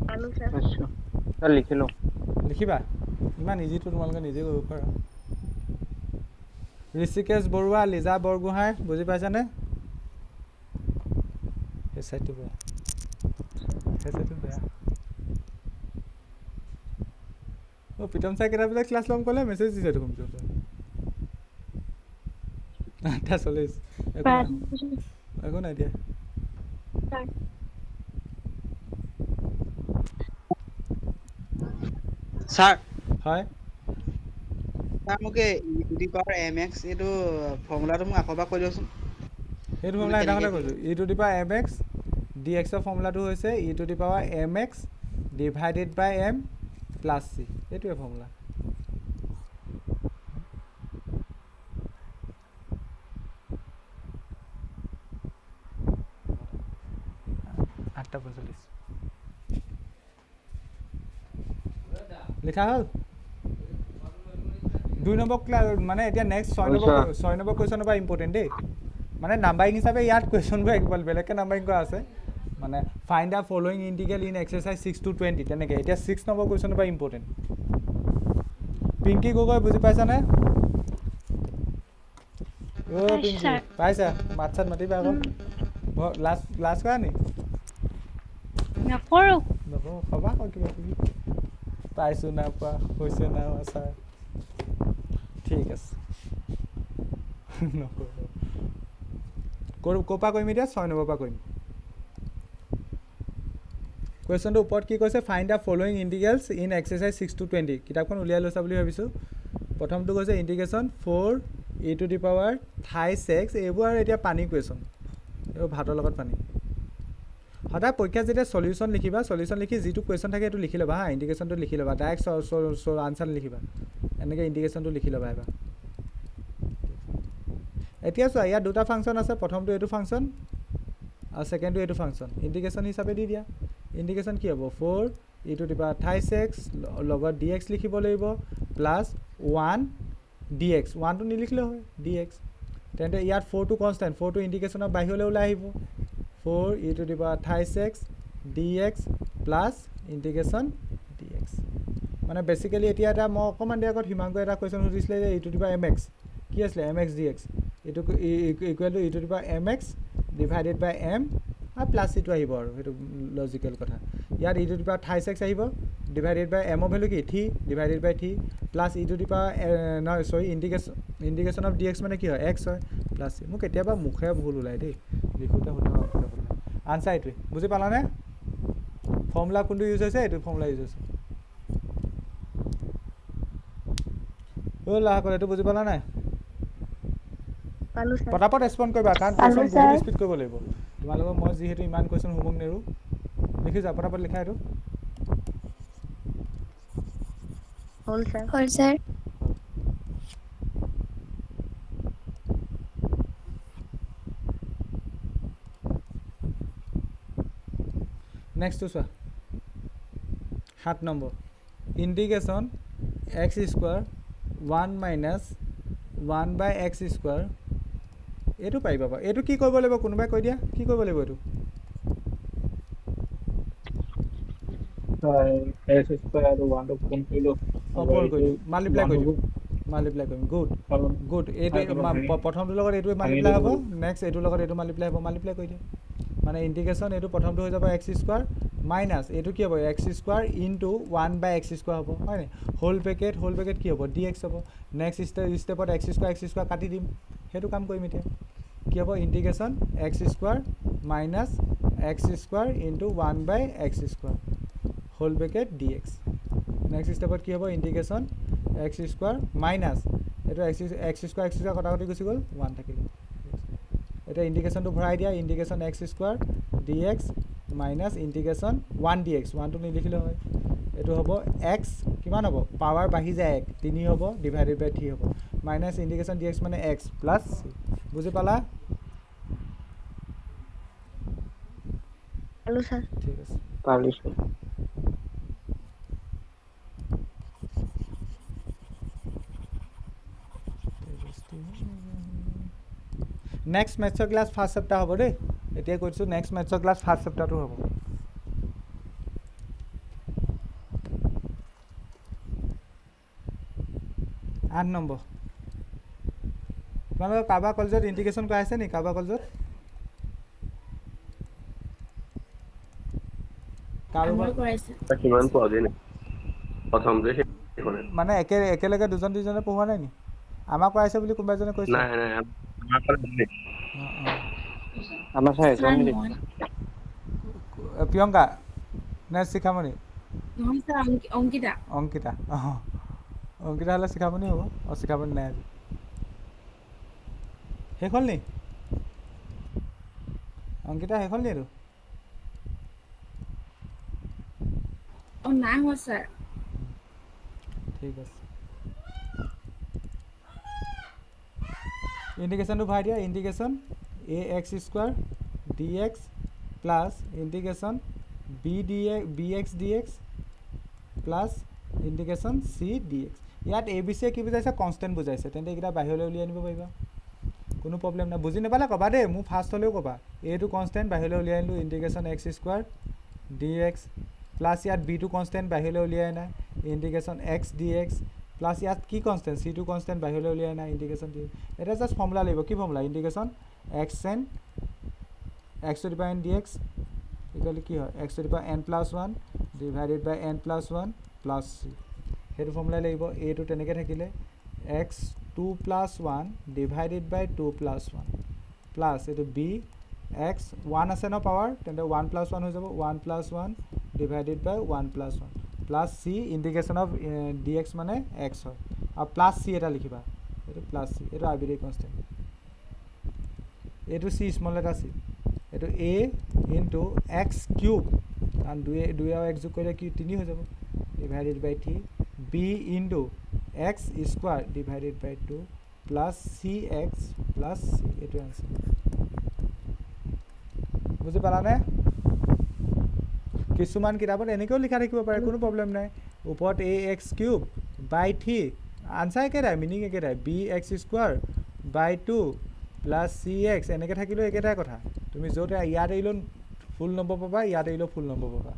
পালো ছাৰ আচ্ছা ছাৰ লিখি লওঁ লিখিবা ইমান ইজিটো তোমালোকে নিজে কৰিব পাৰা ঋষিকেশ বৰুৱা লিজা বৰগোহাঁই বুজি পাইছানে এই চাইডটো বেয়া প্ৰীতম ছাৰ কেইটা বজাত ক্লাছ ল'ম ক'লে মেছেজ দিছে দেখোন প্ৰীতম ছাৰ 8:40 একো নাই দিয়া স্যাৰ হয় স্যাৰ মোক ই টু দি পাৱাৰ mx এইটো ফৰ্মুলাটো মোক আকৌ এবাৰ কৈ দিয়কচোন সেইটো ফৰ্মুলা এটা হ'লে কৈছোঁ e to the power mx dxৰ ফৰ্মুলাটো হৈছে e to the power mx divided by m plus c এইটোৱে ফৰ্মুলা লিখা হ'ল 2 নম্বৰ ক্লাছ মানে এতিয়া নেক্সট 6 নম্বৰ কুৱেশ্যনৰ পৰা ইম্পৰ্টেণ্ট দেই মানে নাম্বাৰিং হিচাপে ইয়াত কুৱেশ্যনবোৰ একবাৰ বেলেগকৈ নাম্বাৰিং কৰা আছে মানে find the following integral in exercise 6 to 20 তেনেকৈ এতিয়া 6 নম্বৰ কুৱেশ্যনৰ পৰা ইম্পৰ্টেণ্ট পিংকি গগৈ বুজি পাইছানে পিংকি পাইছা মাত চাত মাতিবা আকৌ লাষ্ট কৰা নি নকৰো ক'বা আকৌ কিবা কিবি পাইছোঁ নাই পোৱা হৈছে নাই ছাৰ ঠিক আছে ক'ৰ পৰা কৰিম এতিয়া 6 নম্বৰ পৰা কৰিম কুৱেশ্যনটোৰ ওপৰত কি কৈছে find the following integrals in exercise 6 to 20 কিতাপখন উলিয়াই লৈছা বুলি ভাবিছোঁ প্ৰথমটো কৈছে integration 4 e to the power thrice x এইবোৰ আৰু এতিয়া পানী কুৱেশ্যন এইবোৰ ভাতৰ লগত পানী সদায় পৰীক্ষাত যেতিয়া সলিউশ্যন লিখি যিটো কুৱেশ্যন থাকে সেইটো লিখি ল'বা হা ইণ্টিগ্ৰেশ্যনটো লিখি ল'বা ডাইৰেক্ট আনচাৰ লিখিবা এনেকৈ ইণ্টিগ্ৰেশ্যনটো লিখি ল'বা এবাৰ এতিয়া চোৱা ইয়াত দুটা ফাংচন আছে প্ৰথমটো এইটো ফাংচন আৰু ছেকেণ্ডটো এইটো ফাংচন ইণ্টিগ্ৰেশ্যন হিচাপে দি দিয়া ইণ্টিগ্ৰেশ্যন কি হ'ব 4 e to the power thrice x লগত dx লিখিব লাগিব প্লাছ 1 dx 1টো নিলিখিলে হয় dx তেন্তে ইয়াত 4টো কনষ্টেণ্ট 4টো ইণ্টিগ্ৰেশ্যনৰ বাহিৰলৈ ওলাই আহিব 4 e to the power thrice x dx plus integration dx মানে বেচিকেলি এতিয়া এটা মই অকণমান দেৰি আগত হিমাংকুৱে এটা কুৱেশ্যন সুধিছিলে যে e to the power mx কি আছিলে mx dx এইটো equal to e to the power mx divided by m আৰু প্লাছ চিটো আহিব আৰু সেইটো লজিকেল কথা ইয়াত ই টু দি পাৱাৰ 28x আহিব ডিভাইডেড বাই এমৰ ভেলু কি 3 divided by 3 plus E to the power নহয় চৰি ইণ্টিগ্ৰেশ্যন অফ dx মানে কি হয় x হয় প্লাছ c মোক কেতিয়াবা মুখে ভুল ওলায় দেই লিখোঁতে আনচাৰ এইটোৱে বুজি পালানে ফৰ্মুলা কোনটো ইউজ হৈছে এইটো ফৰ্মুলা ইউজ হৈছে লাহ কৰে এইটো বুজি পালা নাই পালো স্যাৰ পটাপট ৰেছপণ্ড কৰিবা কাৰণ পালো কুৱেশ্যন ছাৰ। বহুত স্পীড কৰিব লাগিব তোমালোকক মই যিহেতু ইমান কুৱেশ্যন হোমৱৰ্ক নেৰোঁ লিখি যা পটাপট লিখা এইটো হল স্যাৰ হ'ল ছাৰ নেক্সটটো চোৱা 7 number integration x square 1 minus 1 by x square এইটো পাৰিবা বাৰু এইটো কি কৰিব লাগিব কোনোবাই কৈ দিয়া কি কৰিব লাগিব এইটো এছ স্কোৱাৰ আৰু 1 টো কোন কৰিলো অপল কৰি দিম মাল্টিপ্লাই কৰি দিম গুড এইটো প্ৰথমটোৰ লগত এইটো মাল্টিপ্লাই হ'ব নেক্সট এইটোৰ লগত এইটো মাল্টিপ্লাই হ'ব মাল্টিপ্লাই কৰি দিয়া মানে ইণ্টিগ্ৰেশ্যন এইটো প্ৰথমটো হৈ যাব x স্কোৱাৰ মাইনাছ এইটো কি হ'ব x square into 1 by x square হ'ব হয়নে হোল পেকেট কি হ'ব dx হ'ব নেক্সট ষ্টেপত x স্কোৱাৰ কাটি দিম সেইটো কাম কৰিম এতিয়া কি হ'ব integration x square minus x square into 1 by x square whole bracket dx next ষ্টেপত কি হ'ব ইণ্টিগ্ৰেশ্যন x স্কোৱাৰ মাইনাছ এইটো এক্স স্কোৱাৰ কটাকটি গুচি গ'ল 1 থাকিলে এতিয়া ইণ্টিগ্ৰেশ্যনটো ভৰাই দিয়া integration x square dx minus integration 1 dx 1টো নিলিখিলে হয় এইটো হ'ব x কিমান হ'ব পাৱাৰ বাঢ়ি যায় 1 3 হ'ব ডিভাইডেড বাই 3 হ'ব মাইনাছ ইণ্টিগ্ৰেশ্যন dx মানে x প্লাছ c বুজি পালা পালো স্যাৰ ঠিক আছে পাৰিছোঁ নেক্সট মেথছৰ ক্লাছ ফাৰ্ষ্ট চেপ্টাৰ হ'ব দেই এতিয়া কৈছোঁ নেক্সট মেথছৰ ক্লাছ ফাৰ্ষ্ট চেপ্টাৰটো হ'ব 8 নম্বৰ তোমালোকৰ কাৰোবাৰ কলেজত ইণ্টিগ্ৰেশ্যন কৰাইছে নেকি কাৰোবাৰ কলেজত কাৰোবাৰ কিমান পোৱাগে নাই প্ৰথমতে সেইখনে মানে একেলগে দুজন দুজনে পঢ়োৱা নাই নি আমাক কৰাইছে বুলি কোনোবা এজনে কৈছে নাই নাই আমাৰ ফালে নাই। আমাৰ ছাৰ এজন নেকি প্ৰিয়ংকা নে শিখামণি নহয় ছাৰ অংকিতা অংকিতা অংকিতা হ'লে শিখামণি হ'ব শিখামণি নাই আজি শেষ হ'ল নি অংকিতা শেষ হ'ল নি এইটো নাই হোৱা ছাৰ ঠিক আছে ইণ্টিগ্ৰেশ্যনটো ভৰাই দিয়া integration ax square dx plus integration bx dx plus integration c dx ইয়াত a b c কি বুজাইছে কনষ্টেণ্ট বুজাইছে তেন্তে এইকেইটা বাহিৰলৈ উলিয়াই আনিব পাৰিবা কোনো প্ৰব্লেম নাই বুজি নাপালে ক'বা দেই মোৰ ফাৰ্ষ্ট হ'লেও ক'বা এইটো কনষ্টেণ্ট বাহিৰলৈ উলিয়াই আনিলোঁ integration x square dx plus ইয়াত b টো কনষ্টেণ্ট বাহিৰলৈ উলিয়াই আনা ইণ্টিগ্ৰেশ্যন x dx প্লাছ ইয়াত কি কনষ্টেণ্ট c টো কনষ্টেণ্ট বাহিৰলৈ উলিয়াই আনা ইণ্টিগ্ৰেশ্যন dx এটা জাষ্ট ফৰ্মুলা লাগিব কি formula integration x n x to the power n dx equal কি হয় x to the power n plus 1 divided by n plus 1 plus c সেইটো ফৰ্মুলা লাগিব এইটো তেনেকৈ থাকিলে x 2 plus 1 divided by 2 plus 1 plus এইটো b x 1 আছে ন পাৱাৰ তেন্তে 1 plus 1 হৈ যাব 1 plus 1 divided by 1 plus 1 plus c integration of dx মানে x হয় আৰু প্লাছ c এটা লিখিবা এইটো প্লাছ c এইটো আৰ্বিট্ৰেৰী কনষ্টেণ্ট এইটো c স্মল লেটাৰ c এইটো a ইনটু x কিউব কাৰণ 2 আৰু x যোগ কৰিলে কি 3 হৈ যাব divided by 3 b into x square divided by 2 plus cx plus c এইটো আনচাৰ বুজি পালানে কিছুমান কিতাপত এনেকৈও লিখা থাকিব পাৰে কোনো প্ৰব্লেম নাই ওপৰত ax কিউব বাই 3 আনচাৰ একেটাই মিনিং একেটাই bx square by 2 plus cx এনেকৈ থাকিলেও একেটাই কথা তুমি য'ত ইয়াত এৰিলেও ফুল নম্বৰ পাবা ইয়াত এৰিলেও ফুল নম্বৰ পাবা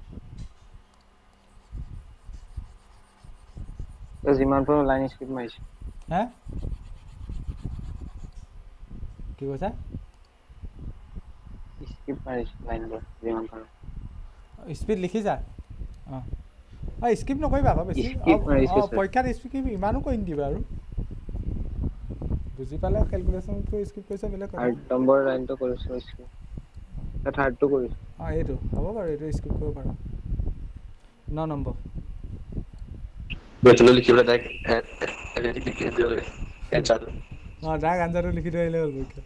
যিমান পাৰোঁ লাইন স্কিপ মাৰিছোঁ হে কি কৈছা স্কিপ মাৰিছোঁ লাইনবোৰ যিমান পাৰোঁ স্পীড লিখিছা অঁ স্কিপ নকৰিবা আকৌ বেছি Skip মাৰিছো, sir. পৰীক্ষাত স্কিপ ইমানো কৰি নিদিবা আৰু বুজি পালে কেলকুলেশ্যনটো স্কিপ কৰিছা বেলেগ কথা 8 নম্বৰ লাইনটো কৰিছো স্কিপ থাৰ্ডটো কৰিছো অঁ এইটো হ'ব বাৰু এইটো স্কিপ কৰিব পাৰা 9 নম্বৰ বেচনে লিখিবলৈ তাইক লিখি দিব লাগে এনচাৰটো অঁ ডাইৰেক্ট আনচাৰটো লিখি থৈ আহিলে হ'ল পৰীক্ষাত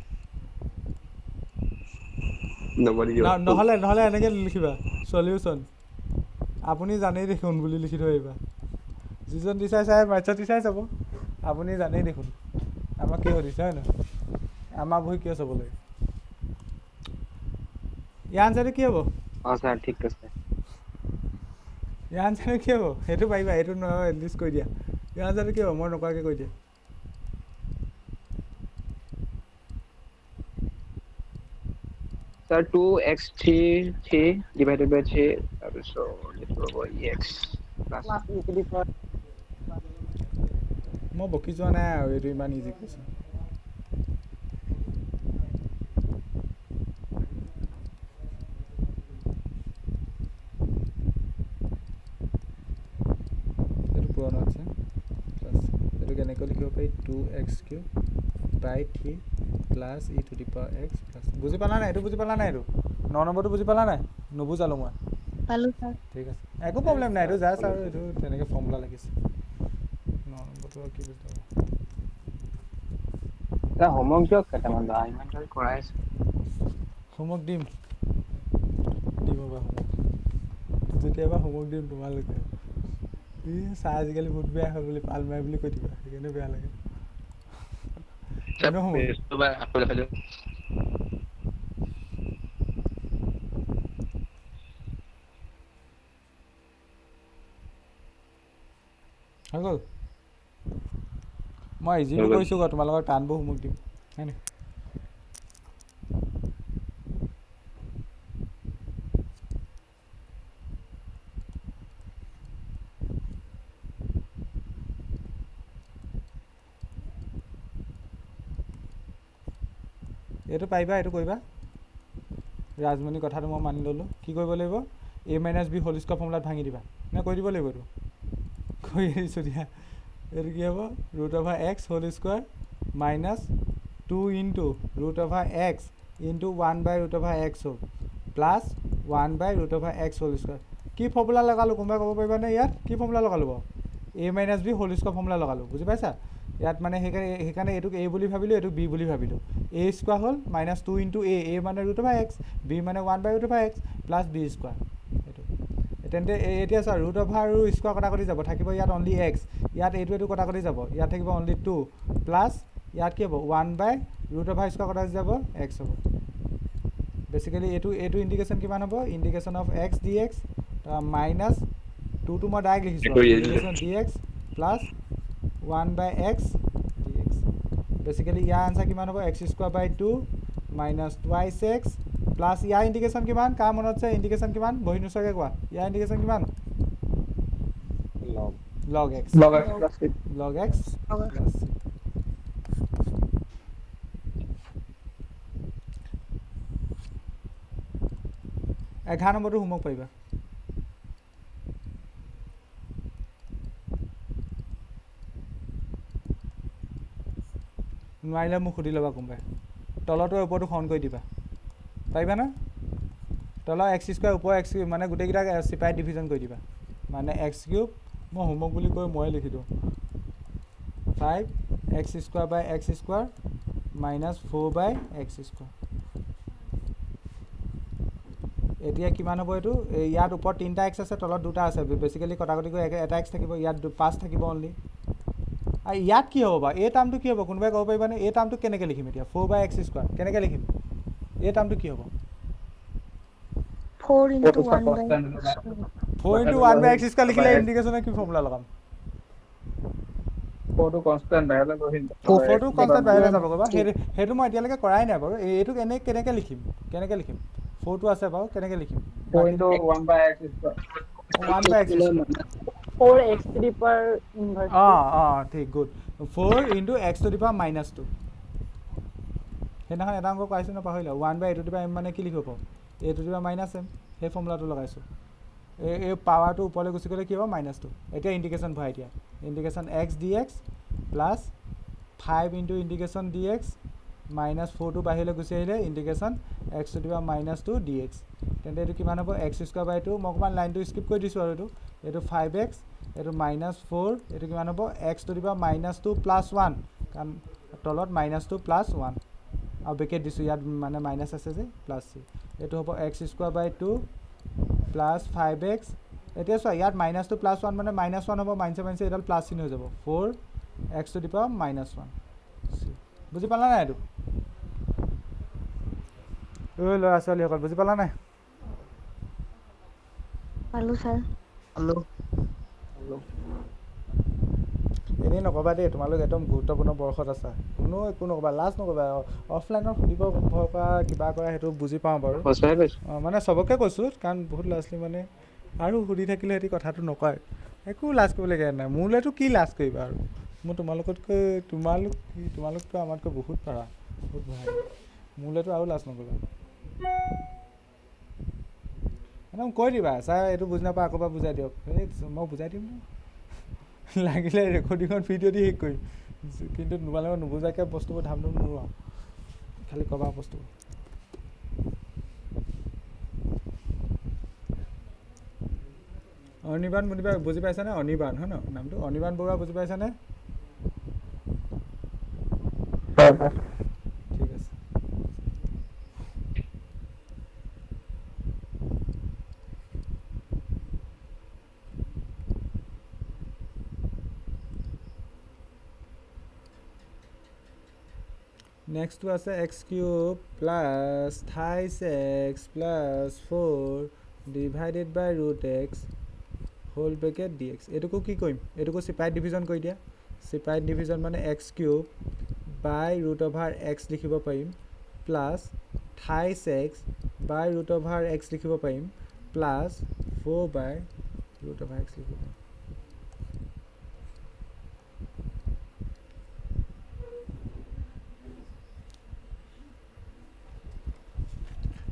নম্বৰ দি দিব নহ'লে এনেকৈ লিখিবা চলিউশ্যন আপুনি জানেই দেখোন বুলি লিখি থৈ আহিবা যিজন টিচাৰ চাই মেথছৰ টিচাৰ চাব আপুনি জানেই দেখোন আমাক কিয় সুধিছে হয় নহয় আমাৰ বহি কিয় চাব লাগে ইয়াৰ আনচাৰটো কি হ'ব অঁ ছাৰ ঠিক আছে ইয়াৰ আনচাৰটো কি হ'ব সেইটো পাৰিবা এইটো নহয় এটলিষ্ট কৈ দিয়া ইয়াৰ আনচাৰটো কি হ'ব মই নকৰাকৈ কৈ দিয়া ছাৰ 2x3 ডিভাইডেড বাই 3 তাৰপিছত এইটো হ'ব x প্লাছ মই বকি যোৱা নাই আৰু এইটো ইমান ইজি কৈছোঁ এইটো পুৰণা আছে প্লাছ এইটো কেনেকৈ লিখিব পাৰি 2x³ by 3 plus e to the power x plus বুজি পালা নাই এইটো বুজি পালা নাই এইটো 9 নম্বৰটো বুজি পালা নাই নুবুজালোঁ মই পালো ছাৰ ঠিক আছে একো প্ৰব্লেম নাই এইটো জাষ্ট আৰু এইটো তেনেকৈ ফৰ্মুলা লাগিছে 9 নম্বৰটো আৰু কি বুজি পাব ছাৰ হোমৱৰ্ক দিয়ক কেইটামান ইমান ধৰি কৰাই আছো হোমৱৰ্ক দিম হোমৱৰ্ক যেতিয়াবা হোমৱৰ্ক দিম তোমালোকে ছাৰ আজিকালি বহুত বেয়া হ'ল বুলি পালমাৰি বুলি কৈ দিবা সেইকাৰণে বেয়া লাগে হৈ গ'ল মই ইজিটো কৈছোঁ গৈ তোমালোকক টানবোৰ হোমৱৰ্ক দিম হয় নাই এইটো পাৰিবা এইটো কৰিবা ৰাজমণি কথাটো মই মানি ল'লোঁ কি কৰিব লাগিব a - b হোল স্কোৱাৰ ফৰ্মুলাত ভাঙি দিবা নে কৰি দিব লাগিব এইটো কৰি দিছোঁ দিয়া এইটো কি হ'ব √x whole square minus 2 into √x into 1/√x হ'ল প্লাছ 1/√x হোল স্কোৱাৰ কি ফৰ্মুলা লগালোঁ কোনোবাই ক'ব পাৰিবানে ইয়াত কি ফৰ্মুলা লগালোঁ বাৰু a - b whole square formula লগালোঁ বুজি পাইছা ইয়াত মানে সেইকাৰণে এইটোক a বুলি ভাবিলোঁ এইটোক b বুলি ভাবিলোঁ a স্কোৱাৰ হ'ল মাইনাছ 2 ইনটু a মানে √x b মানে 1/√x প্লাছ b স্কোৱাৰ এইটো তেন্তে এতিয়া চোৱা ৰুট অভাৰ আৰু স্কোৱাৰ কটাকটি যাব থাকিব ইয়াত অনলি x ইয়াত এইটো কটাকটি যাব ইয়াত থাকিব অনলি 2 প্লাছ ইয়াত কি হ'ব 1/√স্কোৱাৰ কটাকটি যাব x হ'ব বেচিকেলি এইটো ইণ্ডিকেশ্যন কিমান হ'ব integration of x dx minus 2টো মই ডাইৰেক্ট লিখিছোঁ integration dx plus 1/x dx basically ইয়াৰ আনচাৰ কিমান হ'ব x² / 2 minus twice x plus ইয়াৰ ইণ্ডিকেশ্যন কিমান কাৰ মনত আছে ইণ্ডিকেশ্যন কিমান বহি নোচোৱাকৈ কোৱা ইয়াৰ ইণ্ডিকেশ্যন কিমান log x log x plus c 11 নম্বৰটো হোমৱৰ্ক পাৰিবা নোৱাৰিলে মোক সুধি ল'বা কোনোবাই তলৰটো ওপৰটো খন কৰি দিবা পাৰিবা না তলৰ x² ওপৰ x মানে গোটেইকেইটাক চিপাই ডিভিজন কৰি দিবা মানে x³ মই হোমৱৰ্ক বুলি কৈ মই লিখি দিওঁ 5x² মাইনাছ 4/x²। এতিয়া কিমান হ'ব এইটো ইয়াত ওপৰত 3টা x আছে তলত 2টা আছে বেচিকেলি কটাকটি কৰি এটা x থাকিব ইয়াত 5 থাকিব অনলি আৰু ইয়াত কি হ'ব বাৰু এই টাৰ্মটো কি হ'ব কোনোবাই ক'ব পাৰিবানে এই টাৰ্মটো কেনেকৈ লিখিম এতিয়া 4/x² কেনেকৈ লিখিম এই টাৰ্মটো কি হ'ব 4 into 1/x² লিখিলে ইণ্ডিকেশ্যনে কি ফৰ্মুলা লগাম 4টো কনষ্টেণ্ট বাহিৰলৈ গৈ আহিম 4টো কনষ্টেণ্ট বাহিৰলৈ যাব ক'বা সেইটো মই এতিয়ালৈকে কৰাই নাই বাৰু এইটোক কেনেকৈ লিখিম 4টো আছে বাৰু কেনেকৈ লিখিম 4 into 1/x²। 1/x² 4x to the power inverse ঠিক good 4 into x to the power minus 2 সেইদিনাখন এটা অংক পাইছোঁ ন পাহৰিলা 1/a to the power m মানে কি লিখিব পাৰোঁ a to the power minus m সেই ফৰ্মুলাটো লগাইছোঁ এই পাৱাৰটো ওপৰলৈ গুচি গ'লে কি হ'ব -2 এতিয়া ইণ্টিগ্ৰেশ্যন ভৰাই দিয়া integration x dx plus 5 into integration dx -4টো বাহিৰলৈ গুচি আহিলে integration x to the power -2 dx তেন্তে এইটো কিমান হ'ব x² মই অকণমান লাইনটো স্কিপ কৰি দিছোঁ আৰু এইটো 5x এইটো -4 এইটো কিমান হ'ব x to the power -2 plus 1 কাৰণ তলত -2 প্লাছ 1 আৰু ব্ৰেকেট দিছোঁ ইয়াত মানে মাইনাছ আছে যে প্লাছ c এইটো হ'ব x² প্লাছ 5x এতিয়া চোৱা ইয়াত -2 প্লাছ 1 মানে -1 হ'ব মাইনাছে এডাল প্লাছ চিন হৈ যাব 4x টু দি পাৱাৰ -1 বুজি পালা নাই এইটো ঐ ল'ৰা ছোৱালীসকল বুজি পালা নাই পালো ছাৰ এনেই নক'বা দেই তোমালোক একদম গুৰুত্বপূৰ্ণ বৰ্ষত আছা কোনো একো নক'বা লাজ নক'বা অফলাইনত সুধিব পৰা কিবা কৰা সেইটো বুজি পাওঁ বাৰু সঁচাই কৈছো মানে চবকে কৈছোঁ কাৰণ বহুত ল'ৰা ছোৱালী মানে আৰু সুধি থাকিলে সিহঁতি কথাটো নকয় একো লাজ কৰিবলগীয়া নাই মোলৈতো কি লাজ কৰিবা আৰু মই তোমালোকতকৈ তোমালোকতো আমাতকৈ বহুত পাৰা বহুত ভাল মোলৈতো আৰু লাজ নকৰিবা একদম কৈ দিবা ছাৰ এইটো বুজি নাপায় আকৌ এবাৰ বুজাই দিয়ক এই মই বুজাই দিম লাগিলে ৰেকৰ্ডিঙত ভিডিঅ' দি শেষ কৰিম কিন্তু তোমালোকে নুবুজাকৈ বস্তুবোৰ ধাম নোৰোৱা খালি ক'বা বস্তুবোৰ অনিৰ্বাণ বুজি পাইছানে অনিৰ্বাণ হয় ন নামটো অনিৰ্বাণ বৰুৱা বুজি পাইছানে ঠিক আছে নেক্সটটো আছে x³ plus 28x plus 4 divided by √x whole bracket dx এইটোকো কি কৰিম এইটোকো ছেপাৰেট ডিভিজন কৰি দিয়া ছেপাৰেট ডিভিজন মানে x³ বাই √x লিখিব পাৰিম প্লাছ 28x বাই √x লিখিব পাৰিম প্লাছ 4 বাই √x লিখিব পাৰিম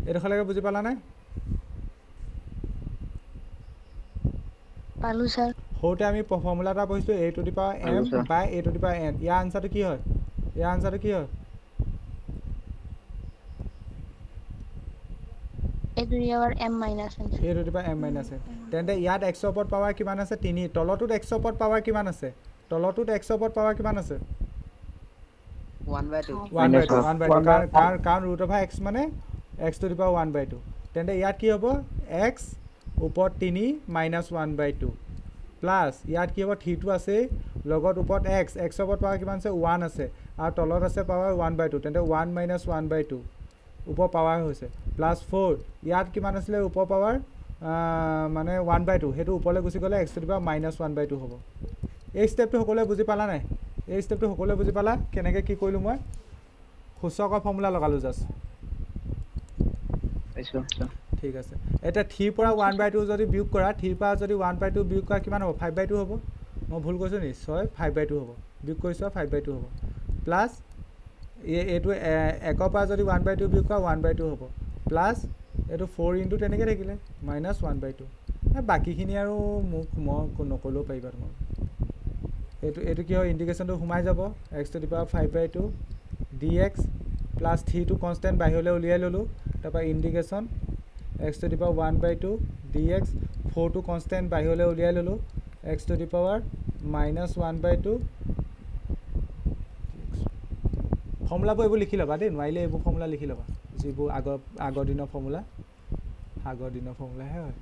এইডোখৰলৈকে বুজি পালা নাই পালো ছাৰ সৰুতে আমি ফৰ্মুলা এটা পঢ়িছোঁ a to the power m by a to the power n ইয়াৰ আনচাৰটো কি হয় a to the power m minus n a to the power m minus n তেন্তে ইয়াত x ৰ ওপৰত পাৱাৰ কিমান আছে 3 তলটোত x ৰ ওপৰত পাৱাৰ কিমান আছে 1/2 কাৰণ √x মানে x টু দি পাৱাৰ 1/2 তেন্তে ইয়াত কি হ'ব x ওপৰত 3 -1/2 প্লাছ ইয়াত কি হ'ব 3টো আছে লগত ওপৰত x ৰ ওপৰত পাৱাৰ কিমান আছে 1 আছে আৰু তলত আছে পাৱাৰ 1/2 তেন্তে 1 - 1/2 ওপৰ পাৱাৰ হৈছে প্লাছ 4 ইয়াত কিমান আছিলে ওপৰ পাৱাৰ মানে 1/2 সেইটো ওপৰলৈ গুচি গ'লে x টু দি পাৱাৰ -1/2 হ'ব এই ষ্টেপটো সকলোৱে বুজি পালা নাই এই ষ্টেপটো সকলোৱে বুজি পালা কেনেকৈ কি কৰিলোঁ মই সূচকৰ ফৰ্মুলা লগালোঁ জাষ্ট ঠিক আছে এতিয়া 3 পৰা 1/2 যদি বিয়োগ কৰা 3 পৰা যদি 1/2 বিয়োগ কৰা কিমান হ'ব 5/2 হ'ব মই ভুল কৈছোঁ নিশ্চয় 5/2 হ'ব বিয়োগ কৰিছোঁ 5/2 হ'ব প্লাছ এইটো 1 পৰা যদি 1/2 বিয়োগ কৰা 1/2 হ'ব প্লাছ এইটো 4 ইনটু তেনেকৈ থাকিলে -1/2 বাকীখিনি আৰু মই নক'লেও পাৰিবা তোমালোকে এইটো কি হয় ইণ্টিগ্ৰেশ্যনটো সোমাই যাব x to the power 5/2 dx plus 3টো কনষ্টেণ্ট বাহিৰলৈ উলিয়াই ল'লোঁ তাৰপৰা ইণ্টিগ্ৰেশ্যন x to the power 1/2 dx 4টো কনষ্টেণ্ট বাহিৰলৈ উলিয়াই ল'লোঁ x টু দি পাৱাৰ -1/2 ফৰ্মুলাবোৰ এইবোৰ লিখি ল'বা দেই নোৱাৰিলে এইবোৰ ফৰ্মুলা লিখি ল'বা যিবোৰ আগৰ দিনৰ ফৰ্মুলাহে হয়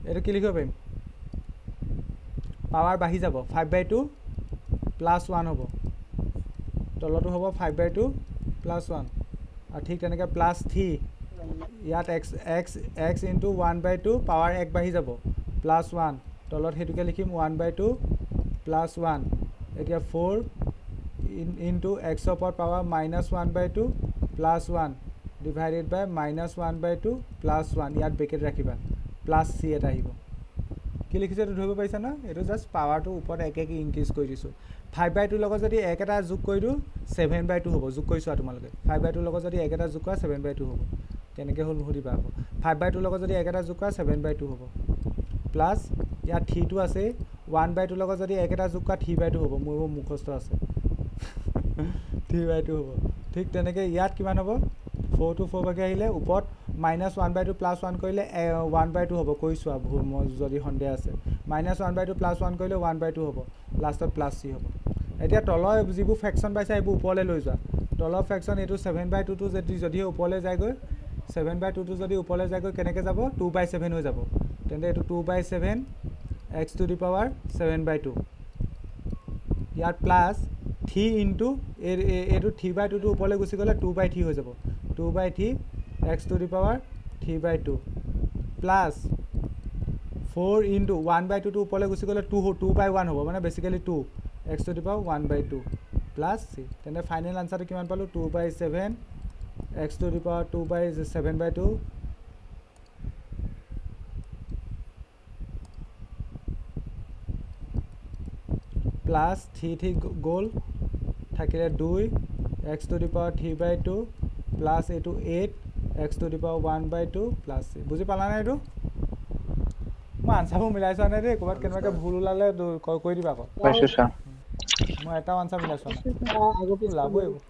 এইটো কি লিখিব পাৰিম পাৱাৰ বাঢ়ি যাব 5/2 প্লাছ 1 হ'ব তলতো হ'ব 5/2 প্লাছ 1 আৰু ঠিক তেনেকৈ প্লাছ 3 ইয়াত x ইনটু 1/2 পাৱাৰ 1 বাঢ়ি যাব প্লাছ 1 তলত সেইটোকে লিখিম 1/2 প্লাছ 1 এতিয়া 4 ইনটু x ৰ ওপৰত পাৱাৰ -1/2 প্লাছ 1 ডিভাইডেড বাই -1/2 প্লাছ 1 ইয়াত ব্ৰেকেট ৰাখিবা প্লাছ c এটা আহিব কি লিখিছোঁ এইটো ধৰিব পাৰিছা ন এইটো জাষ্ট পাৱাৰটো ওপৰত এক এক ইনক্ৰিজ কৰি দিছোঁ 5/2 লগত যদি এক এটা যোগ কৰি দিওঁ 7/2 হ'ব যোগ কৰিছোঁ আৰু তোমালোকে 5/2 লগত যদি এক এটা যোগ কৰা 7/2 হ'ব কেনেকৈ হ'ল সুধিবা আকৌ 5/2 লগত যদি এক এটা যোগ কৰা 7/2 হ'ব প্লাছ ইয়াত 3টো আছেই 1/2 লগত যদি এক এটা যোগ কৰা 3/2 হ'ব মোৰ মুখস্থ আছে 3/2 হ'ব ঠিক তেনেকৈ ইয়াত কিমান হ'ব 4 to 4 ভাগে আহিলে ওপৰত -1/2 + 1 কৰিলে 1/2 হ'ব কৈছোঁ আৰু ভুল মই যদি সন্দেহ আছে -1/2 + 1 কৰিলে 1/2 হ'ব লাষ্টত +c হ'ব এতিয়া তলৰ যিবোৰ ফ্ৰেকশ্যন পাইছে এইবোৰ ওপৰলৈ লৈ যোৱা তলৰ ফ্ৰেকশ্যন এইটো 7/2 যদি ওপৰলৈ যায়গৈ 7/2 যদি ওপৰলৈ যায়গৈ কেনেকৈ যাব 2/7 হৈ যাব তেন্তে এইটো 2/7 x⁻⁷ 7/2 ইয়াত প্লাছ 3 ইনটু এইটো 3/2 ওপৰলৈ গুচি গ'লে 2/3 হৈ যাব 2/3 x⁻³ প্লাছ 4 ইনটু 1/2 ওপৰলৈ গুচি গ'লে 2/1 হ'ব মানে বেচিকেলি 2 x⁻1/2 প্লাছ c তেন্তে ফাইনেল আনচাৰটো কিমান পালোঁ 2/7 x⁻2/7/2 প্লাছ 3 গ'ল থাকিলে 2 x⁻³ প্লাছ এইটো 8 x⁻1/2 প্লাছ c বুজি পালা নাই এইটো মই আনচাৰবোৰ মিলাই চোৱা নাই দেই ক'ৰবাত কেনেবাকৈ ভুল ওলালে কৈ দিবা আকৌ পাইছোঁ ছাৰ মই এটাও আনচাৰ মিলাই চোৱা নাই আগৰ ওলাবই এইবোৰ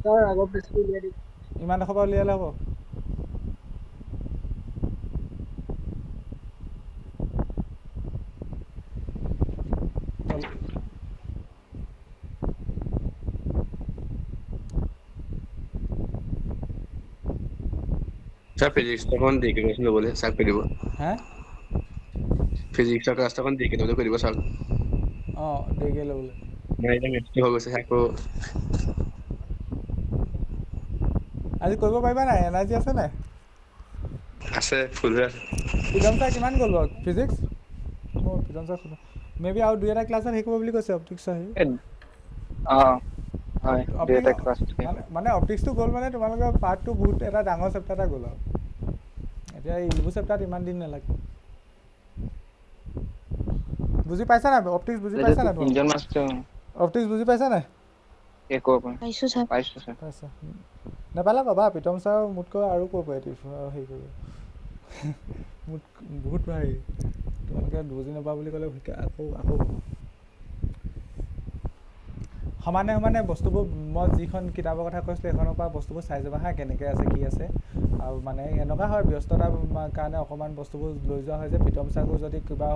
ছাৰ আগৰ পেজটো উলিয়াই দিম ইমান ডোখৰ পৰা উলিয়ালে হ'ব স্যাৰ ফিজিক্সটা কোন দিকে প্ৰশ্ন বলে স্যাৰ কৰে দিব হে ফিজিক্সৰ ক্লাছটা দিকে দিব কৰিব স্যাৰ অঁ দেৰিকৈ ল'বলৈ মানে এটা মেথটো হৈ গৈছে আকৌ আজি কৰিব পাৰিবা নাই এনাৰ্জি আছে নাই আছে ফুল হৈ আছে প্ৰীতম ছাৰ কিমান গ'ল বাৰু ফিজিক্স মোৰ প্ৰীতম ছাৰ শুনো মে বি আৰু 2-এটা ক্লাছত শিকিব বুলি কৈছে অপটিক্স আহি হয় দুটা ক্লাছ মানে অপটিক্সটো গ'ল মানে তোমালোকৰ পাৰ্টটো বহুত এটা ডাঙৰ চেপ্টাৰ এটা গ'ল আৰু এতিয়া ইবোৰ চেপ্টাৰত ইমান দিন নালাগে বুজি পাইছা নাই অপটিক্স বুজি পাইছা নাই ইঞ্জিন মাষ্টাৰ অপটিক্স বুজি পাইছা নাই একো পাইছোঁ ছাৰ পাইছোঁ ছাৰ পাইছা নাপালে ক'বা প্ৰীতম ছাৰ মোতকৈ আৰু কোঅপাৰেটিভ হেৰি কৰিব মোত বহুত হেৰি তোমালোকে বুজি নাপা বুলি ক'লে আকৌ ক'ব সমানে সমানে বস্তুবোৰ মই যিখন কিতাপৰ কথা কৈছিলোঁ সেইখনৰ পৰা বস্তুবোৰ চাই যাবা হা কেনেকৈ আছে কি আছে আৰু মানে এনেকুৱা হয় ব্যস্ততাৰ কাৰণে অকণমান বস্তুবোৰ লৈ যোৱা হয় যে প্ৰীতম ছাৰকো যদি কিবা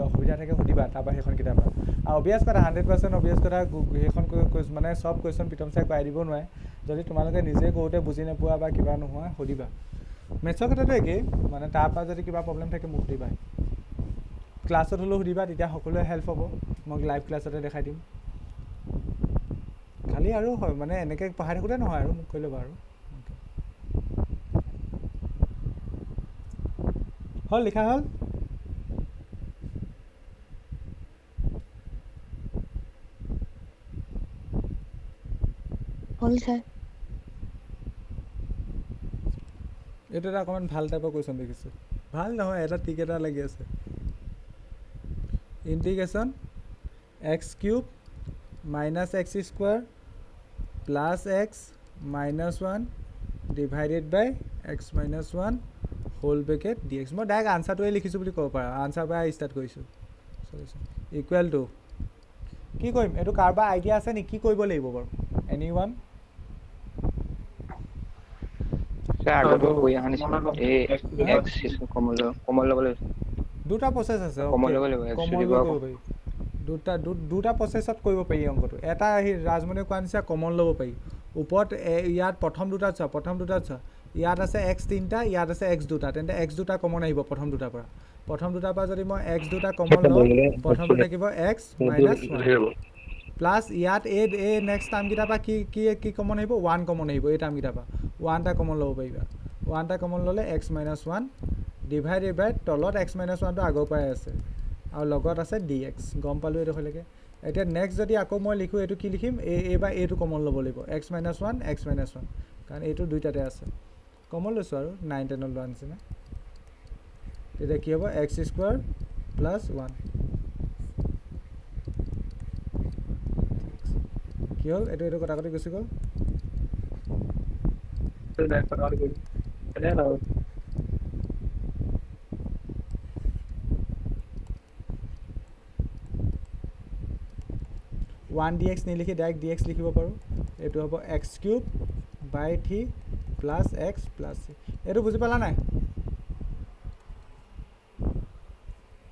অসুবিধা থাকে সুধিবা তাৰপৰা সেইখন কিতাপৰ আৰু অভিয়াছ কথা 100% অভিয়াছ কথা সেইখন মানে চব কুৱেশ্যন প্ৰীতম ছাৰে কৰাই দিব নোৱাৰে যদি তোমালোকে নিজে কৰোঁতে বুজি নোপোৱা বা কিবা নোহোৱা সুধিবা মেথছৰ ক্ষেত্ৰতো একেই মানে তাৰপৰা যদি কিবা প্ৰব্লেম থাকে মোক সুধিবা ক্লাছত হ'লেও সুধিবা তেতিয়া সকলোৱে হেল্প হ'ব মই লাইভ ক্লাছতে দেখাই দিম খালি আৰু হয় মানে এনেকৈ পঢ়াই থাকোঁতে নহয় আৰু মোক কৈ ল'বা আৰু হ'ল লিখা হ'ল হ'ল ছাৰ এইটো এটা অকণমান ভাল টাইপৰ কুৱেশ্যন দেখিছোঁ ভাল নহয় এটা টিক এটা লাগি আছে integration x³ -x² + x -1 divided by x - 1 whole bracket dx মই ডাইৰেক্ট আনচাৰটোৱে লিখিছোঁ বুলি ক'ব পাৰা আনচাৰ পৰা ষ্টাৰ্ট কৰিছোঁ ইকুৱেল টু কি কৰিম এইটো কাৰোবাৰ আইডিয়া আছে নেকি কি কৰিব লাগিব বাৰু এনিৱান ছাৰ আগতো হৈ অহা নিচিনা এই এক্স কমল ল'ব লাগিব দুটা প্ৰচেছ আছে কমল ল'ব লাগিব কমল কৰিব পাৰি দুটা প্ৰচেছত কৰিব পাৰি অংকটো এটা আহি ৰাজমণিয়ে কোৱা নিচিনা কমন ল'ব পাৰি ওপৰত ইয়াত প্ৰথম দুটাত চোৱা ইয়াত আছে x 3টা ইয়াত আছে x 2টা তেন্তে x 2টা কমন আহিব প্ৰথম দুটাৰ পৰা যদি মই x 2টা কমন লওঁ প্ৰথমটো থাকিব x - 1 প্লাছ ইয়াত এই নেক্সট টাৰ্মকেইটাৰ পৰা কি কমন আহিব 1 কমন আহিব এই টাৰ্মকেইটাৰ পৰা 1টা কমন ল'ব পাৰিবা 1টা কমন ল'লে x - 1 ডিভাইডেড বাই তলত x - 1টো আগৰ পৰাই আছে আৰু লগত আছে dx গম পালোঁ এইডোখৰলৈকে এতিয়া নেক্সট যদি আকৌ মই লিখোঁ এইটো কি লিখিম এইবাৰ এইটো কমন ল'ব লাগিব x - 1 x - 1 কাৰণ এইটো দুইটাতে আছে কমন লৈছোঁ আৰু 9-10 লোৱা নিচিনা তেতিয়া কি হ'ব x স্কোৱাৰ প্লাছ 1 কি হ'ল এইটো কটাকটি গুচি গ'ল ওৱান ডি এক্স নিলিখি ডাইৰেক্ট ডি এক্স লিখিব পাৰোঁ এইটো হ'ব x cube by 3 plus x plus c এইটো বুজি পালা নাই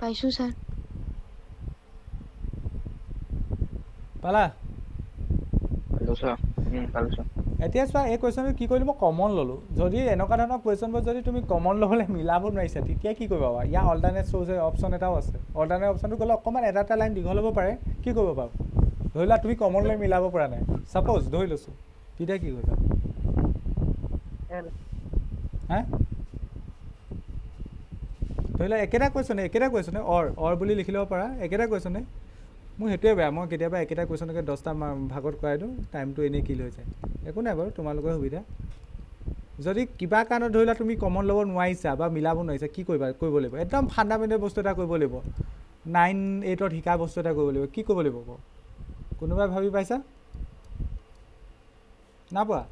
পাইছোঁ ছাৰ পালা পালো ছাৰ পালো ছাৰ এতিয়া চোৱা এই কুৱেশ্যনটো কি কৰিলোঁ মই কমন ল'লোঁ যদি এনেকুৱা ধৰণৰ কুৱেশ্যনবোৰ যদি তুমি কমন ল'বলৈ মিলাব নোৱাৰিছা তেতিয়া কি কৰিবা বাৰু ইয়াৰ অল্টাৰনেট চ'ৰ্চ অপশ্যন এটাও আছে অল্টাৰনেট অপশ্যনটো গ'লে অকণমান এটা লাইন দীঘল হ'ব পাৰে কি কৰিব পাৰোঁ ধৰি লোৱা তুমি কমন লৈ মিলাব পৰা নাই ছাপ'জ ধৰি লৈছোঁ তেতিয়া কি কৰিবা হা ধৰি লোৱা একেটা কুৱেশ্যনে অৰ বুলি লিখি ল'ব পাৰা একেটা কুৱেশ্যনে মোৰ সেইটোৱে বেয়া মই কেতিয়াবা একেটা কুৱেশ্যনকে 10টা ভাগত কৰাই দিওঁ টাইমটো এনেই কিল হৈ যায় একো নাই বাৰু তোমালোকৰ সুবিধা যদি কিবা কাৰণত ধৰি লোৱা তুমি কমন ল'ব নোৱাৰিছা বা মিলাব নোৱাৰিছা কি কৰিব লাগিব একদম ফাণ্ডামেণ্টেল বস্তু এটা কৰিব লাগিব 9-8ত শিকা বস্তু এটা কৰিব লাগিব কি কৰিব লাগিব কোনোবাই ভাবি পাইছা নাপোৱা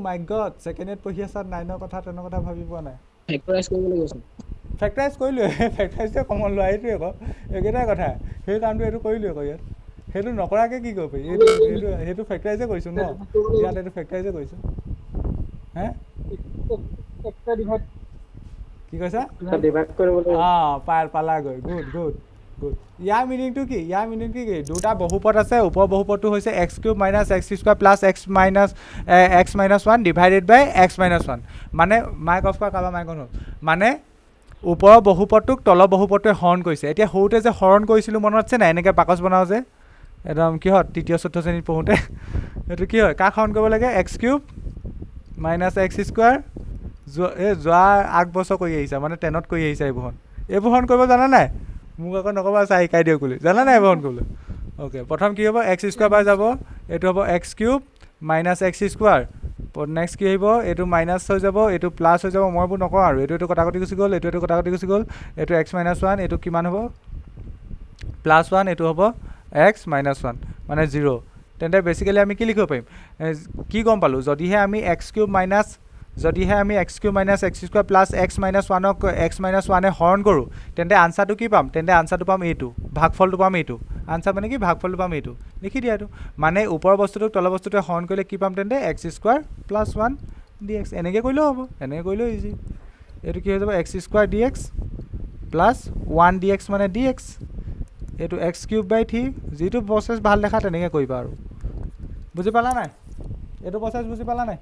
মাই গড ছেকেণ্ড ইয়েৰত পঢ়ি আছা 9ৰ কথা 10ৰ কথা ভাবি পোৱা নাই ফেক্টৰাইজ কৰিব লাগিব চোন ফেক্টৰাইজ কৰিলোঁ ফেক্টৰাইজটোৱে কমন লোৱা এইটোৱে আকৌ একেটাই কথা সেই কামটো এইটো কৰিলোঁ আকৌ ইয়াত সেইটো নকৰাকৈ কি কৰিব পাৰি সেইটো ফেক্টৰাইজে কৰিছোঁ ন ইয়াত এইটো ফেক্টৰাইজে কৰিছোঁ হে কি কৈছা পালাগৈ গুড ইয়াৰ মিনিংটো কি দুটা বহুপদ আছে ওপৰ বহুপদটো হৈছে x cube minus x square plus x minus 1 divided by x minus 1 মানে মাইক অফ কৰা কাৰোবাৰ মাইক অন হ'ল মানে ওপৰৰ বহুপদটোক তলৰ বহুপদটোৱে হৰণ কৰিছে এতিয়া সৰুতে যে হৰণ কৰিছিলোঁ মনত আছে নাই এনেকৈ বাকচ বনাওঁ যে একদম কিহত তৃতীয় চতুৰ্থ শ্ৰেণীত পঢ়োঁতে এইটো কি হয় কাক হৰণ কৰিব লাগে x cube minus x square যোৱা 8 বছৰ কৰি আহিছা মানে 10ত কৰি আহিছা এইবোৰ হৰণ কৰিব জানা নাই মোক আকৌ নক'বা চাই শিকাই দিয়ক বুলি জানা নাই এইবোৰ হৰণ কৰিবলৈ অ'কে প্ৰথম কি হ'ব এক্স স্কুৱাৰ বাই যাব এইটো হ'ব x cube minus x square next কি আহিব এইটো মাইনাছ হৈ যাব এইটো প্লাছ হৈ যাব মই এইবোৰ নকওঁ আৰু এইটো কটাকটি গুচি গ'ল এইটো কটাকটি গুচি গ'ল এইটো এক্স মাইনাছ 1 এইটো কিমান হ'ব প্লাছ 1 এইটো হ'ব এক্স মাইনাছ 1 মানে 0 তেন্তে বেচিকেলি আমি কি লিখিব পাৰিম কি গম পালোঁ যদিহে আমি x cube minus x square plus x minus 1ক এক্স মাইনাছ 1এ হৰণ কৰোঁ তেন্তে আনচাৰটো কি পাম তেন্তে আনচাৰটো পাম এইটো ভাগফলটো পাম এইটো আনচাৰ মানে কি ভাগফলটো পাম এইটো লিখি দিয়া এইটো মানে ওপৰৰ বস্তুটোক তলৰ বস্তুটোৱে হৰণ কৰিলে কি পাম তেন্তে x square plus 1 D x এনেকৈ কৰিলেও হ'ব এনেকৈ কৰিলেও ইজি এইটো কি হৈ যাব x square D x plus 1 D x মানে ডি এক্স এইটো এক্স কিউব বাই 3 যিটো প্ৰচেছ ভাল দেখা তেনেকৈ কৰিবা আৰু বুজি পালা নাই এইটো প্ৰচেছ বুজি পালা নাই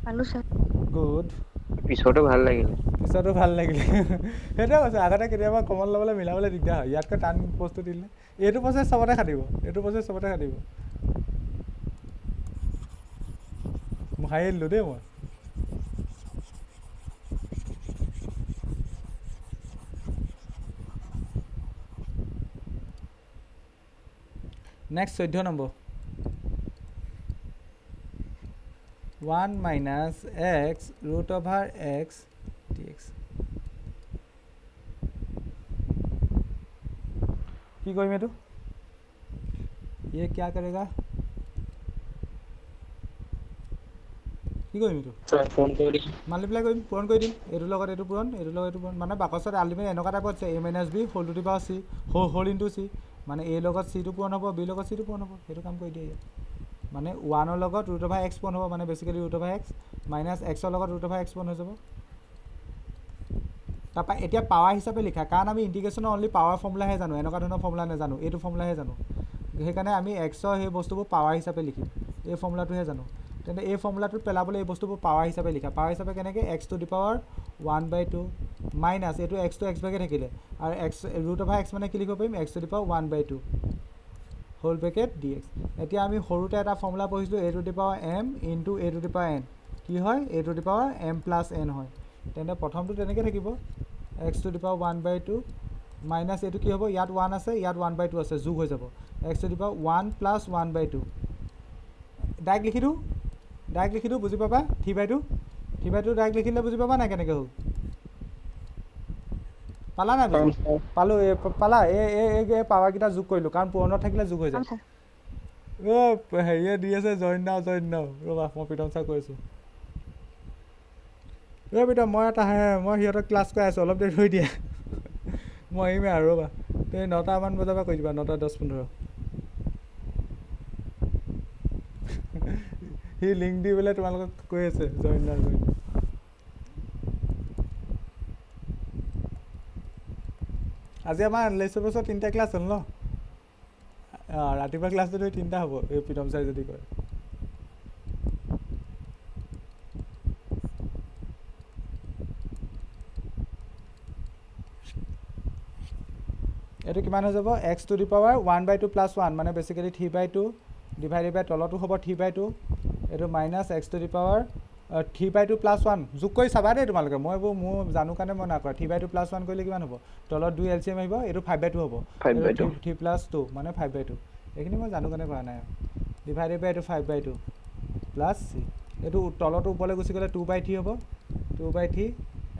পালোঁ ছাৰ গুড পিছতো ভাল লাগিলে সেইটোৱে কৈছোঁ আগতে কেতিয়াবা কমন ল'বলৈ মিলাবলৈ দিগদাৰ হয় ইয়াতকৈ টান বস্তু দিলে এইটো প্ৰচেছ চবতে খাটিব হাঁহি দিলোঁ দেই মই next 14 number 1 minus x root over x dx কি কৰিম এইটো ये क्या करेगा কি কৰিম এইটো মাল্টিপ্লাই কৰিম পূৰণ কৰি দিম এইটোৰ লগত এইটো পূৰণ মানে বাকচত আল্টিমেট এনেকুৱা টাইপত আছে a minus b whole to the power c whole into c মানে a লগত c টো পূৰণ হ'ব b লগত c টো পূৰণ হ'ব সেইটো কাম কৰি দিয়ে ইয়াত মানে 1ৰ লগত ৰুট অভাৰ এক্স পূৰণ হ'ব মানে basically root over x minus এক্সৰ লগত ৰুট অভাৰ এক্স পূৰণ হৈ যাব তাৰপৰা এতিয়া পাৱাৰ হিচাপে লিখা কাৰণ আমি ইণ্টিগ্ৰেশ্যনৰ অনলি পাৱাৰ ফৰ্মুলাহে জানো এনেকুৱা ধৰণৰ ফৰ্মুলা নাজানো এইটো ফৰ্মুলাহে জানো সেইকাৰণে আমি এক্সৰ সেই বস্তুবোৰ পাৱাৰ হিচাপে লিখিম এই ফৰ্মুলাটোহে জানো তেন্তে এই ফৰ্মুলাটোত পেলাবলৈ এই বস্তুবোৰ পাৱাৰ হিচাপে লিখা পাৱাৰ হিচাপে কেনেকৈ x to the power 1/2 minus এইটো এক্সটো এক্স ভাগে থাকিলে আৰু এক্স ৰুট অভাৰ এক্স মানে কি লিখিব পাৰিম x to the power 1/2 whole bracket D x এতিয়া আমি সৰুতে এটা ফৰ্মুলা পঢ়িছিলোঁ a to the power m into a to the power n কি হয় a to the power m plus n হয় তেন্তে প্ৰথমটো তেনেকৈ থাকিব x to the power 1/2 minus এইটো কি হ'ব ইয়াত 1 আছে ইয়াত 1/2 আছে যোগ হৈ যাব x to the power 1 plus 1/2 direct লিখি দিওঁ বুজি পাবা 3/2 ডাইৰেক্ট লিখিলে বুজি পাবা নাই কেনেকৈ হ'ল পালা নাই পাম বুজি ছাৰ পালোঁ এই পালা এই পাৱাৰকেইটা যোগ কৰিলোঁ কাৰণ পুৰণত থাকিলে যোগ হৈ পাম যায় ছাৰ হেৰিয়ে দি আছে জইন নাও ৰ'বা মই প্ৰীতম ছাৰ কৈ আছোঁ প্ৰীতম মই মই সিহঁতক ক্লাছ কৰি আছোঁ অলপ দেৰি ৰৈ দিয়া মই আহিমেই আৰু ৰ'বা তুমি 9টামান বজাৰ পৰা কৰি দিবা 9টা 10-15 সি লিংক দি পেলাই তোমালোকক কৈ আছে জইন আজি আমাৰ লেচৰ বছৰ 3টা ক্লাছ হ'ল ন ৰাতিপুৱা ক্লাছটো 3টা হ'ব এই প্ৰীতম ছাৰ যদি কয় এইটো কিমান হৈ যাব x টু দি পাৱাৰ 1/2 + 1 মানে বেচিকেলি 3/2 ডিভাইডেড বাই তলতো হ'ব 3/2 এইটো minus x to the power 3/2 + 1 যোগ কৰি চাবা দেই তোমালোকে মই এইবোৰ মোৰ জানো কাৰণে মই নকৰা 3/2 + 1 কৰিলে কিমান হ'ব তলত 2 LCM আহিব এইটো 5/2 হ'ব 5/2 3 + 2 মানে 5/2 এইখিনি মই জানো কাৰণে কৰা নাই ডিভাইডেড বাই এইটো 5/2 প্লাছ এইটো তলতো ওপৰলৈ গুচি গ'লে 2/3 হ'ব 2/3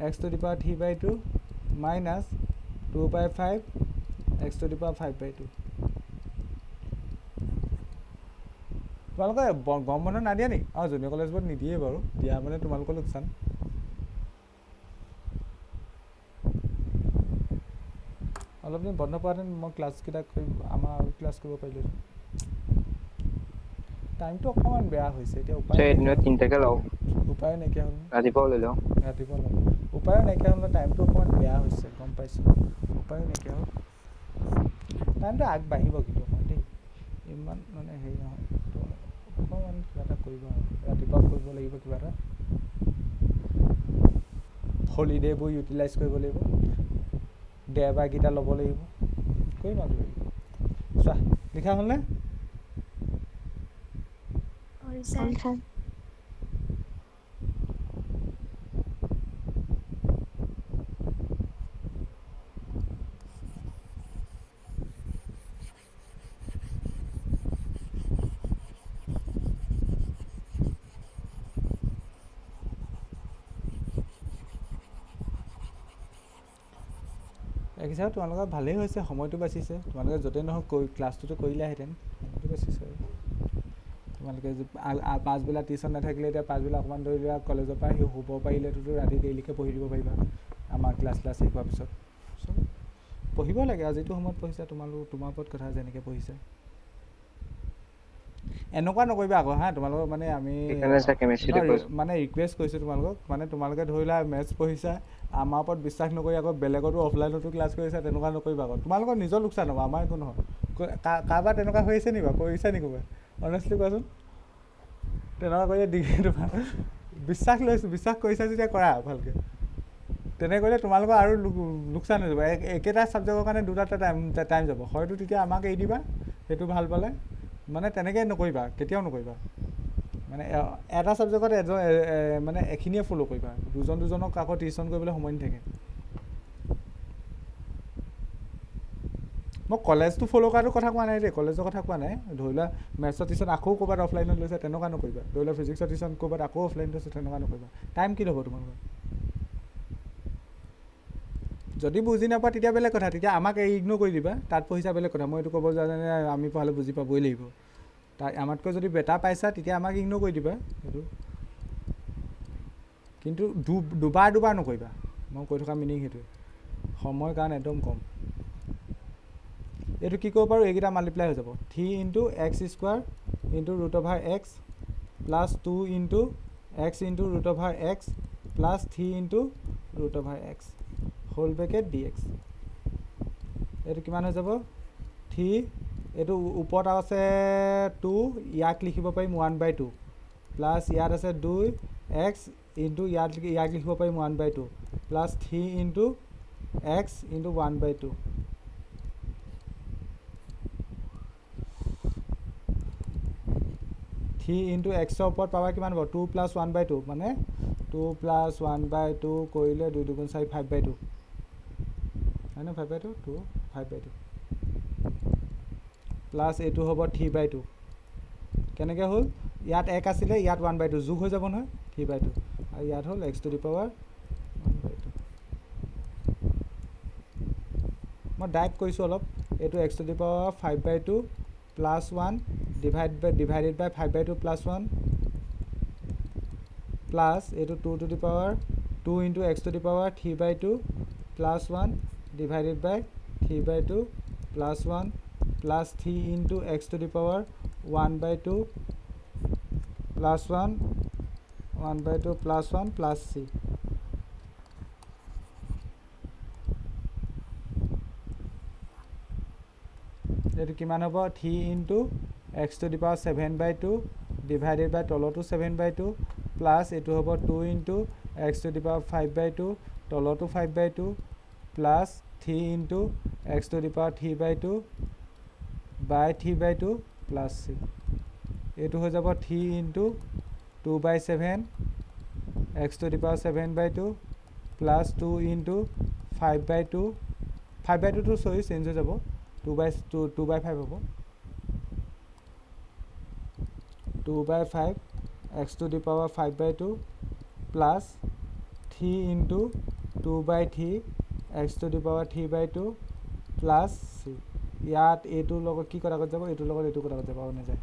x to the power 3/2 minus 2/5 x to the power 5/2 তোমালোকে গৰম বন্ধ নাদিয়া নি জুনিয়ৰ কলেজবোৰত নিদিয়ে বাৰু দিয়া মানে তোমালোকৰ লোকচান অলপ দিন বন্ধ পোৱাহেঁতেন মই ক্লাছকেইটা আমাৰ ক্লাছ কৰিব পাৰিলোঁ টাইমটো অকণমান বেয়া হৈছে এতিয়া এদিনত 3টাকে লওঁ উপায় নাইকিয়া হ'ল ৰাতিপুৱাও লৈ লওঁ ৰাতিপুৱা ল'ম উপায়ো নাইকিয়া হ'ল টাইমটো অকণমান বেয়া হৈছে গম পাইছোঁ উপায়ো নাইকিয়া হ'ল টাইমটো আগবাঢ়িব কিন্তু অকণমান দেই ইমান মানে হেৰি নহয় অকণমান কিবা এটা কৰিব আৰু ৰাতিপুৱা কৰিব লাগিব কিবা এটা হলিডেবোৰ ইউটিলাইজ কৰিব লাগিব দেওবাৰকেইটা ল'ব লাগিব কৰিম আৰু চোৱা লিখা হ'লনে হ'ল ছাৰ এক হিচাপত তোমালোকৰ ভালেই হৈছে সময়টো বাচিছে তোমালোকে য'তেই নহওক ক্লাছটোতো কৰিলাহেঁতেন সময়টো বাচিছে আৰু তোমালোকে পাছবেলা টিউশ্যন নাথাকিলে এতিয়া পাছবেলা অকণমান ধৰি লোৱা কলেজৰ পৰা আহি শুব পাৰিলেতো ৰাতি দেৰিলৈকে পঢ়ি দিব পাৰিবা আমাৰ ক্লাছ শেষ হোৱাৰ পিছত চ' পঢ়িব লাগে আৰু যিটো সময়ত পঢ়িছা তোমাৰ ওপৰত কথা যেনেকৈ পঢ়িছা এনেকুৱা নকৰিবা আকৌ তোমালোকক মানে আমি মানে ৰিকুৱেষ্ট কৰিছোঁ তোমালোকক মানে তোমালোকে ধৰি লোৱা মেথছ পঢ়িছা আমাৰ ওপৰত বিশ্বাস নকৰি আকৌ বেলেগতো অফলাইনতো ক্লাছ কৰিছা তেনেকুৱা নকৰিবা আকৌ তোমালোকৰ নিজৰ লোকচান হ'ব আমাৰ একো নহয় কাৰোবাৰ তেনেকুৱা হৈ আছে নি বাৰু কৰিছা নি ক'ৰবাত অনেষ্টলি কোৱাচোন তেনেকুৱা কৰিলে ডিগ্ৰী তোমাৰ বিশ্বাস কৰিছা যেতিয়া কৰা ভালকৈ তেনে কৰিলে তোমালোকৰ আৰু লোকচান হৈ যাব একেটা ছাবজেক্টৰ কাৰণে 2টা টাইম যাব হয়তো তেতিয়া আমাক এৰি দিবা সেইটো ভাল পালে মানে তেনেকৈ নকৰিবা কেতিয়াও নকৰিবা মানে এটা ছাবজেক্টত মানে এখিনিয়ে ফ'ল' কৰিবা দুজনক আকৌ টিউশ্যন কৰিবলৈ সময় নাথাকে মই কলেজটো ফ'ল' কৰাটো কথা কোৱা নাই দেই কলেজৰ কথা কোৱা নাই ধৰি লোৱা মেথছৰ টিউশ্যন আকৌ ক'ৰবাত অফলাইনত লৈছে তেনেকুৱা নকৰিবা ধৰি লোৱা ফিজিক্সৰ টিউশ্যন ক'ৰবাত আকৌ অফলাইন লৈছে তেনেকুৱা নকৰিবা টাইম কি ল'ব তোমালোকৰ যদি বুজি নাপোৱা তেতিয়া বেলেগ কথা তেতিয়া আমাক ইগন'ৰ কৰি দিবা তাত পঢ়িছা বেলেগ কথা মই এইটো ক'ব যোৱা যেনে আমি পঢ়ালে বুজি পাবই লাগিব তাই আমাতকৈ যদি বেটাৰ পাইছা তেতিয়া আমাক ইগন'ৰ কৰি দিবা সেইটো কিন্তু দুবাৰ নকৰিবা মই কৈ থকা মিনিং সেইটোৱে সময়ৰ কাৰণে একদম কম এইটো কি কৰিব পাৰোঁ এইকেইটা মাল্টিপ্লাই হৈ যাব 3 × x² × √x plus 2 × x × √x plus 3 × √x whole bracket dx এইটো কিমান হৈ যাব 3 এইটো ওপৰত আছে 2 ইয়াক লিখিব পাৰিম 1/2 প্লাছ ইয়াত আছে 2x ইনটু ইয়াক লিখিব পাৰিম 1/2 প্লাছ 3 × x × 1/2 3 × x ওপৰত পাৱাৰ কিমান হ'ব 2 + 1/2 মানে 2 + 1/2 কৰিলে 2 × 2 = 4 5/2 হয় ন 5/2 2 5/2 প্লাছ এইটো হ'ব 3/2 কেনেকৈ হ'ল ইয়াত 1 আছিলে ইয়াত 1/2 যোগ হৈ যাব নহয় 3/2 আৰু ইয়াত হ'ল x টু দি পাৱাৰ 1/2 মই ডাইৰেক্ট কৈছোঁ অলপ এইটো x to the power 5/2 plus 1 divided by 5/2 plus 1 plus এইটো 2 to the power 2 into x to the power 3/2 plus 1 divided by 3/2 plus 1 plus 3 into x to the power 1/2 plus 1 1/2 plus 1 plus c এইটো কিমান হ'ব 3 into x to the power 7/2 divided by তলতো 7/2 প্লাছ এইটো হ'ব 2 into x to the power 5/2 তলতো 5/2 plus 3 into x to the power 3/2 by 3/2 plus c এইটো হৈ যাব 3 into 2/7 x to the power 7/2 plus 2 into 5/2 5/2 টো চৰি চেঞ্জ হৈ যাব 2/5 হ'ব 2/5 x to the power 5/2 plus 3 into 2/3 x to the power 3/2 plus c ইয়াত এইটোৰ লগত কি কৰা যাব এইটোৰ লগত এইটো কৰা যাব নাযায়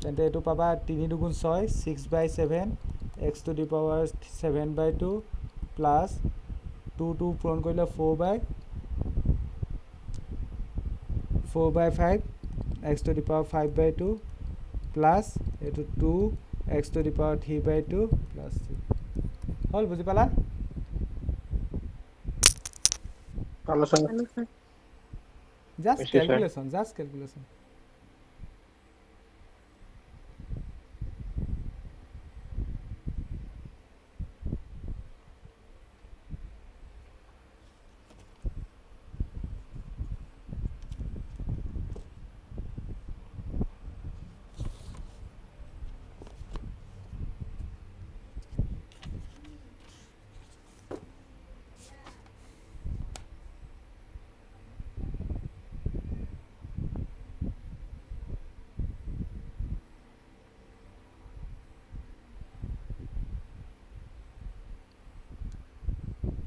তেন্তে এইটো পাবা 3 দুগুণ 6 6/7 x to the power 7/2 plus 2 পূৰণ কৰিলে 4/5 x to the power 5/2 plus এইটো 2 x to the power 3/2 plus 3 হল বুজি পালা জাস্ট ক্যালকুলেশন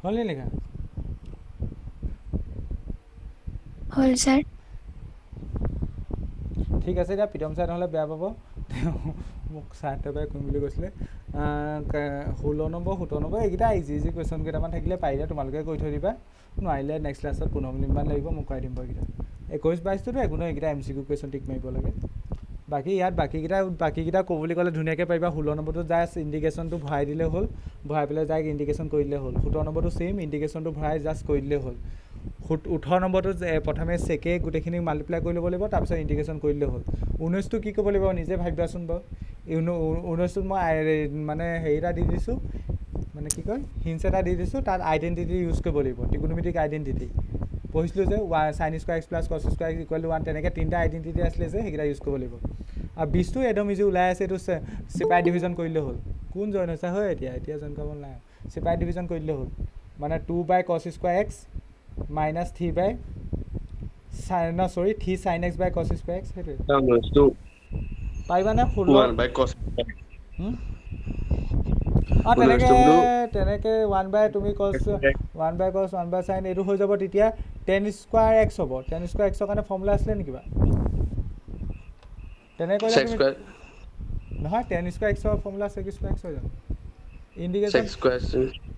হল নে লেখা হল স্যার ঠিক আছে এতিয়া প্ৰীতম ছাৰ নহ'লে বেয়া পাব মোক ছাৰটোৱে কোন বুলি কৈছিলে 16 নম্বৰ 17 নম্বৰ এইকেইটা ইজি কুৱেশ্যন কেইটামান থাকিলে পাৰিলে তোমালোকে কৈ থৈ দিবা নোৱাৰিলে নেক্সট ক্লাছত 15 মিনিটমান লাগিব মোক কৰাই দিম বাৰু এইকেইটা 21-22টোতো একো নহয় এইকেইটা MCQ কুৱেশ্যন টিক মাৰিব লাগে বাকী ইয়াত বাকীকেইটা ক'ব বুলি ক'লে ধুনীয়াকৈ পাৰিবা 16 নম্বৰটো জাষ্ট ইণ্ডিকেশ্যনটো ভৰাই দিলে হ'ল ভৰাই পেলাই ডাইৰেক্ট ইণ্ডিকেশ্যন কৰি দিলে হ'ল 17 নম্বৰটো ছেইম ইণ্ডিকেশ্যনটো ভৰাই জাষ্ট কৰি দিলে হ'ল 18 নম্বৰটো প্ৰথমে চেকে গোটেইখিনি মাল্টিপ্লাই কৰি ল'ব লাগিব তাৰপিছত ইণ্ডিকেশ্যন কৰি দিলে হ'ল 19টো কি ক'ব লাগিব নিজে ভাবিবাচোন বাৰু 19টোত মই মানে হেৰি এটা দি দিছোঁ মানে কি কয় হিন্স এটা দি দিছোঁ তাত আইডেণ্টিটি ইউজ কৰিব লাগিব ত্ৰিকোণমিতিক আইডেণ্টিটি পঢ়িছিলোঁ যে sin square x plus cos square x equal to 1 তেনেকৈ তিনিটা আইডেণ্টিটি আছিলে যে সেইকেইটা ইউজ কৰিব লাগিব আৰু 20টো একদম ইজি ওলাই আছে এইটো ছেপাৰেট ডিভিজন কৰিলে হ'ল কোন জইন হৈছে হয় এতিয়া জইন কৰিব নাই ছেপাৰেট ডিভিজন কৰিলে হ'ল মানে 2/cos square x minus 3 sin x by cos square x সেইটোৱে পাৰিবা নে 1/cos তেনেকে 1/, তুমি cos 1/cos 1/sin এইটো হৈ যাব তেতিয়া tan স্কোৱাৰ x হ'ব tan স্কোৱাৰ x ৰ কাৰণে ফৰ্মুলা আছিলে নেকি বা তেনেকৈ নহয় tan স্কোৱাৰ x ৰ ফৰ্মুলা sec স্কোৱাৰ x হৈ যাব ইণ্ডিকেশ্যন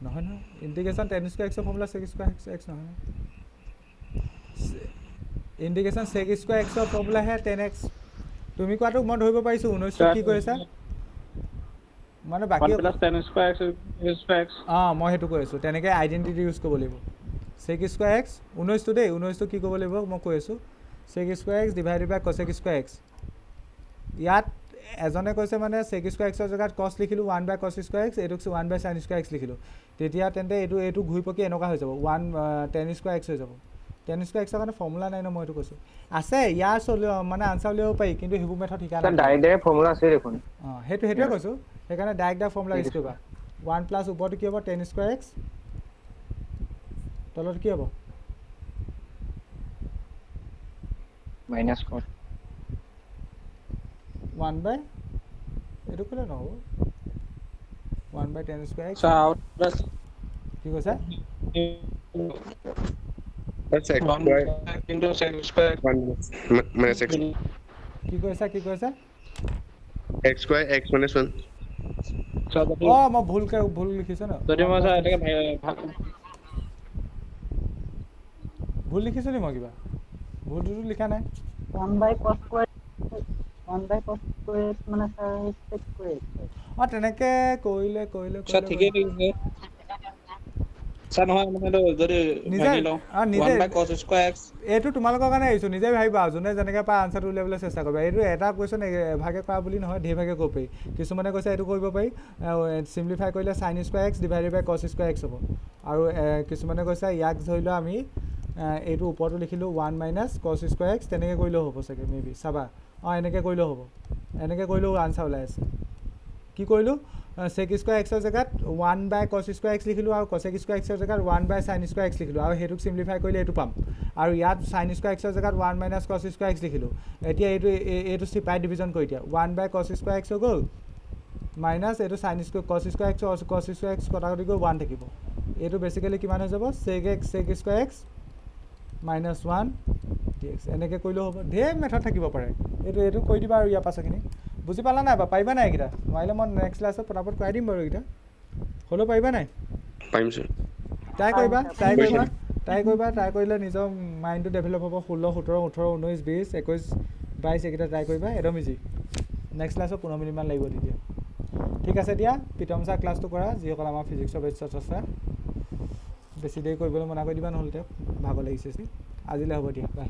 নহয় ইণ্ডিকেশ্যন tan স্কোৱাৰ x ৰ ফৰ্মুলা sec স্কোৱাৰ x নহয় ইণ্ডিকেশ্যন sec স্কোৱাৰ x ৰ ফৰ্মুলাহে tan x তুমি কোৱাটো মই ধৰিব পাৰিছোঁ 19 কি কৈছা মানে বাকি 1 + tan স্কয়াৰ x মই হেতু কৈ আছো তেনেকৈ আইডেন্টিটি ইউজ কৰিব লাগিব sec স্কয়াৰ x 19 টো দেই 19 টো কি কৰিব লাগিব মই কৈ আছো sec স্কয়াৰ x ডিভাইডেড বাই cos স্কয়াৰ x ইয়াত এজনে কৈছে মানে sec স্কয়াৰ x ৰ জেগাত cos লিখিলো 1/cos স্কয়াৰ x এইটো 1/sin স্কয়াৰ x লিখিলো তেতিয়া তেন্তে এইটো ঘূৰি পকি এনেকুৱা হৈ যাব 1 tan স্কয়াৰ x হৈ যাব tan স্কয়াৰ x ৰ কাৰণে ফৰ্মুলা নাই ন মই এইটো কৈছো আছে ইয়াৰ মানে আনসাৰ উলিয়াব পাৰি কিন্তু হেবু মেথড ঠিকা নাই ডাইৰেক্ট ফৰ্মুলা আছে দেখোন হেতুৱে কৈছো সেইকাৰণে ডাইৰেক্ট ফৰ্মুলা ইউজ কৰিবা 1 প্লাস ওপৰটো কি হ'ব tan স্কয়াৰ x তলত কি হ'ব মাইনাস cos 1 এইটো ক'লে নহ'ব 1/tan স্কয়াৰ x কি কৈছা That's x 1 square into x square 1 minus x. কি কৈছা X square x minus 1. so that অ মই ভুল লিখিছো ন যদি মই চাই এটাকে ভুল লিখিছো নি মই কিবা ভুলটো লিখা নাই 1 by cos square 1 by cos square মানে স্যার x square অ তেনেকে কৰিলে স্যার ঠিকই লিখিছে স্যার নহয় মানে যদি নিজে ভাগি লওঁ নিজে 1 by cos square x এইটো তোমালোকৰ কাৰণে আহিছো নিজে ভাবিবা যোনে যেনেকৈ পায় আনচাৰটো উলিয়াবলৈ চেষ্টা কৰিবা এইটো এটা কুৱেশ্যন এভাগে কৰা বুলি নহয় ঢেৰ ভাগে কৰিব পাৰি কিছুমানে কৈছে এইটো কৰিব পাৰি চিম্প্লিফাই কৰিলে sin square x divided by কছ স্কুৱাৰ এক্স হ'ব আৰু কিছুমানে কৈছে ইয়াক ধৰি লওঁ আমি এইটো ওপৰতো লিখিলোঁ 1 মাইনাছ কছ স্কুৱাৰ এক্স তেনেকৈ কৰিলেও হ'ব চাগে মেবি চাবা এনেকৈ কৰিলেও হ'ব এনেকৈ কৰিলেও আনচাৰ ওলাই আছে কি কৰিলোঁ sec স্কুৱাৰ এক্সৰ জেগাত 1 বাই কছ স্কুৱাৰ এক্স লিখিলোঁ আৰু কছেক স্কুৱাৰ এক্সৰ জেগাত 1 বাই sin স্কুৱাৰ এক্স লিখিলোঁ আৰু সেইটোক চিম্প্লিফাই কৰিলে এইটো পাম আৰু ইয়াত sin স্কুৱাৰ এক্সৰ জেগাত 1 মাইনাছ কছ স্কুৱাৰ এক্স লিখিলোঁ এতিয়া এইটো চিপাই ডিভিজন কৰি দিয়া 1 বাই কছ স্কুৱাৰ এক্স হৈ গ'ল মাইনাছ এইটো sin স্কুৱাৰ কছ স্কুৱাৰ এক্স কটাকটি গৈ 1 থাকিব এইটো বেচিকেলি কিমান হৈ যাব sec square x minus 1 dx এনেকৈ কৰিলেও হ'ব ঢেৰ মেথড থাকিব পাৰে এইটো কৈ দিবা আৰু ইয়াৰ পাছৰখিনি বুজি পালা নাই বা পাৰিবা নাই এইকেইটা নোৱাৰিলে মই নেক্সট ক্লাছত পটাপট কৰাই দিম বাৰু এইকেইটা হ'লেও পাৰিবা নাই Time sir. ট্ৰাই কৰিলে নিজৰ মাইণ্ডটো ডেভেলপ হ'ব 16 17 18 19 20 21 22 এইকেইটা ট্ৰাই কৰিবা একদম ইজি নেক্সট ক্লাছত 15 মিনিটমান লাগিব তেতিয়া ঠিক আছে দিয়া প্ৰীতম ছাৰ ক্লাছটো কৰা যিসকল আমাৰ ফিজিক্সৰ বেটছত আছে বেছি দেৰি কৰিবলৈ মনা কৰি দিবা নহ'লে ভাগৰ লাগিছে আজিলৈ হ'ব দিয়া বাই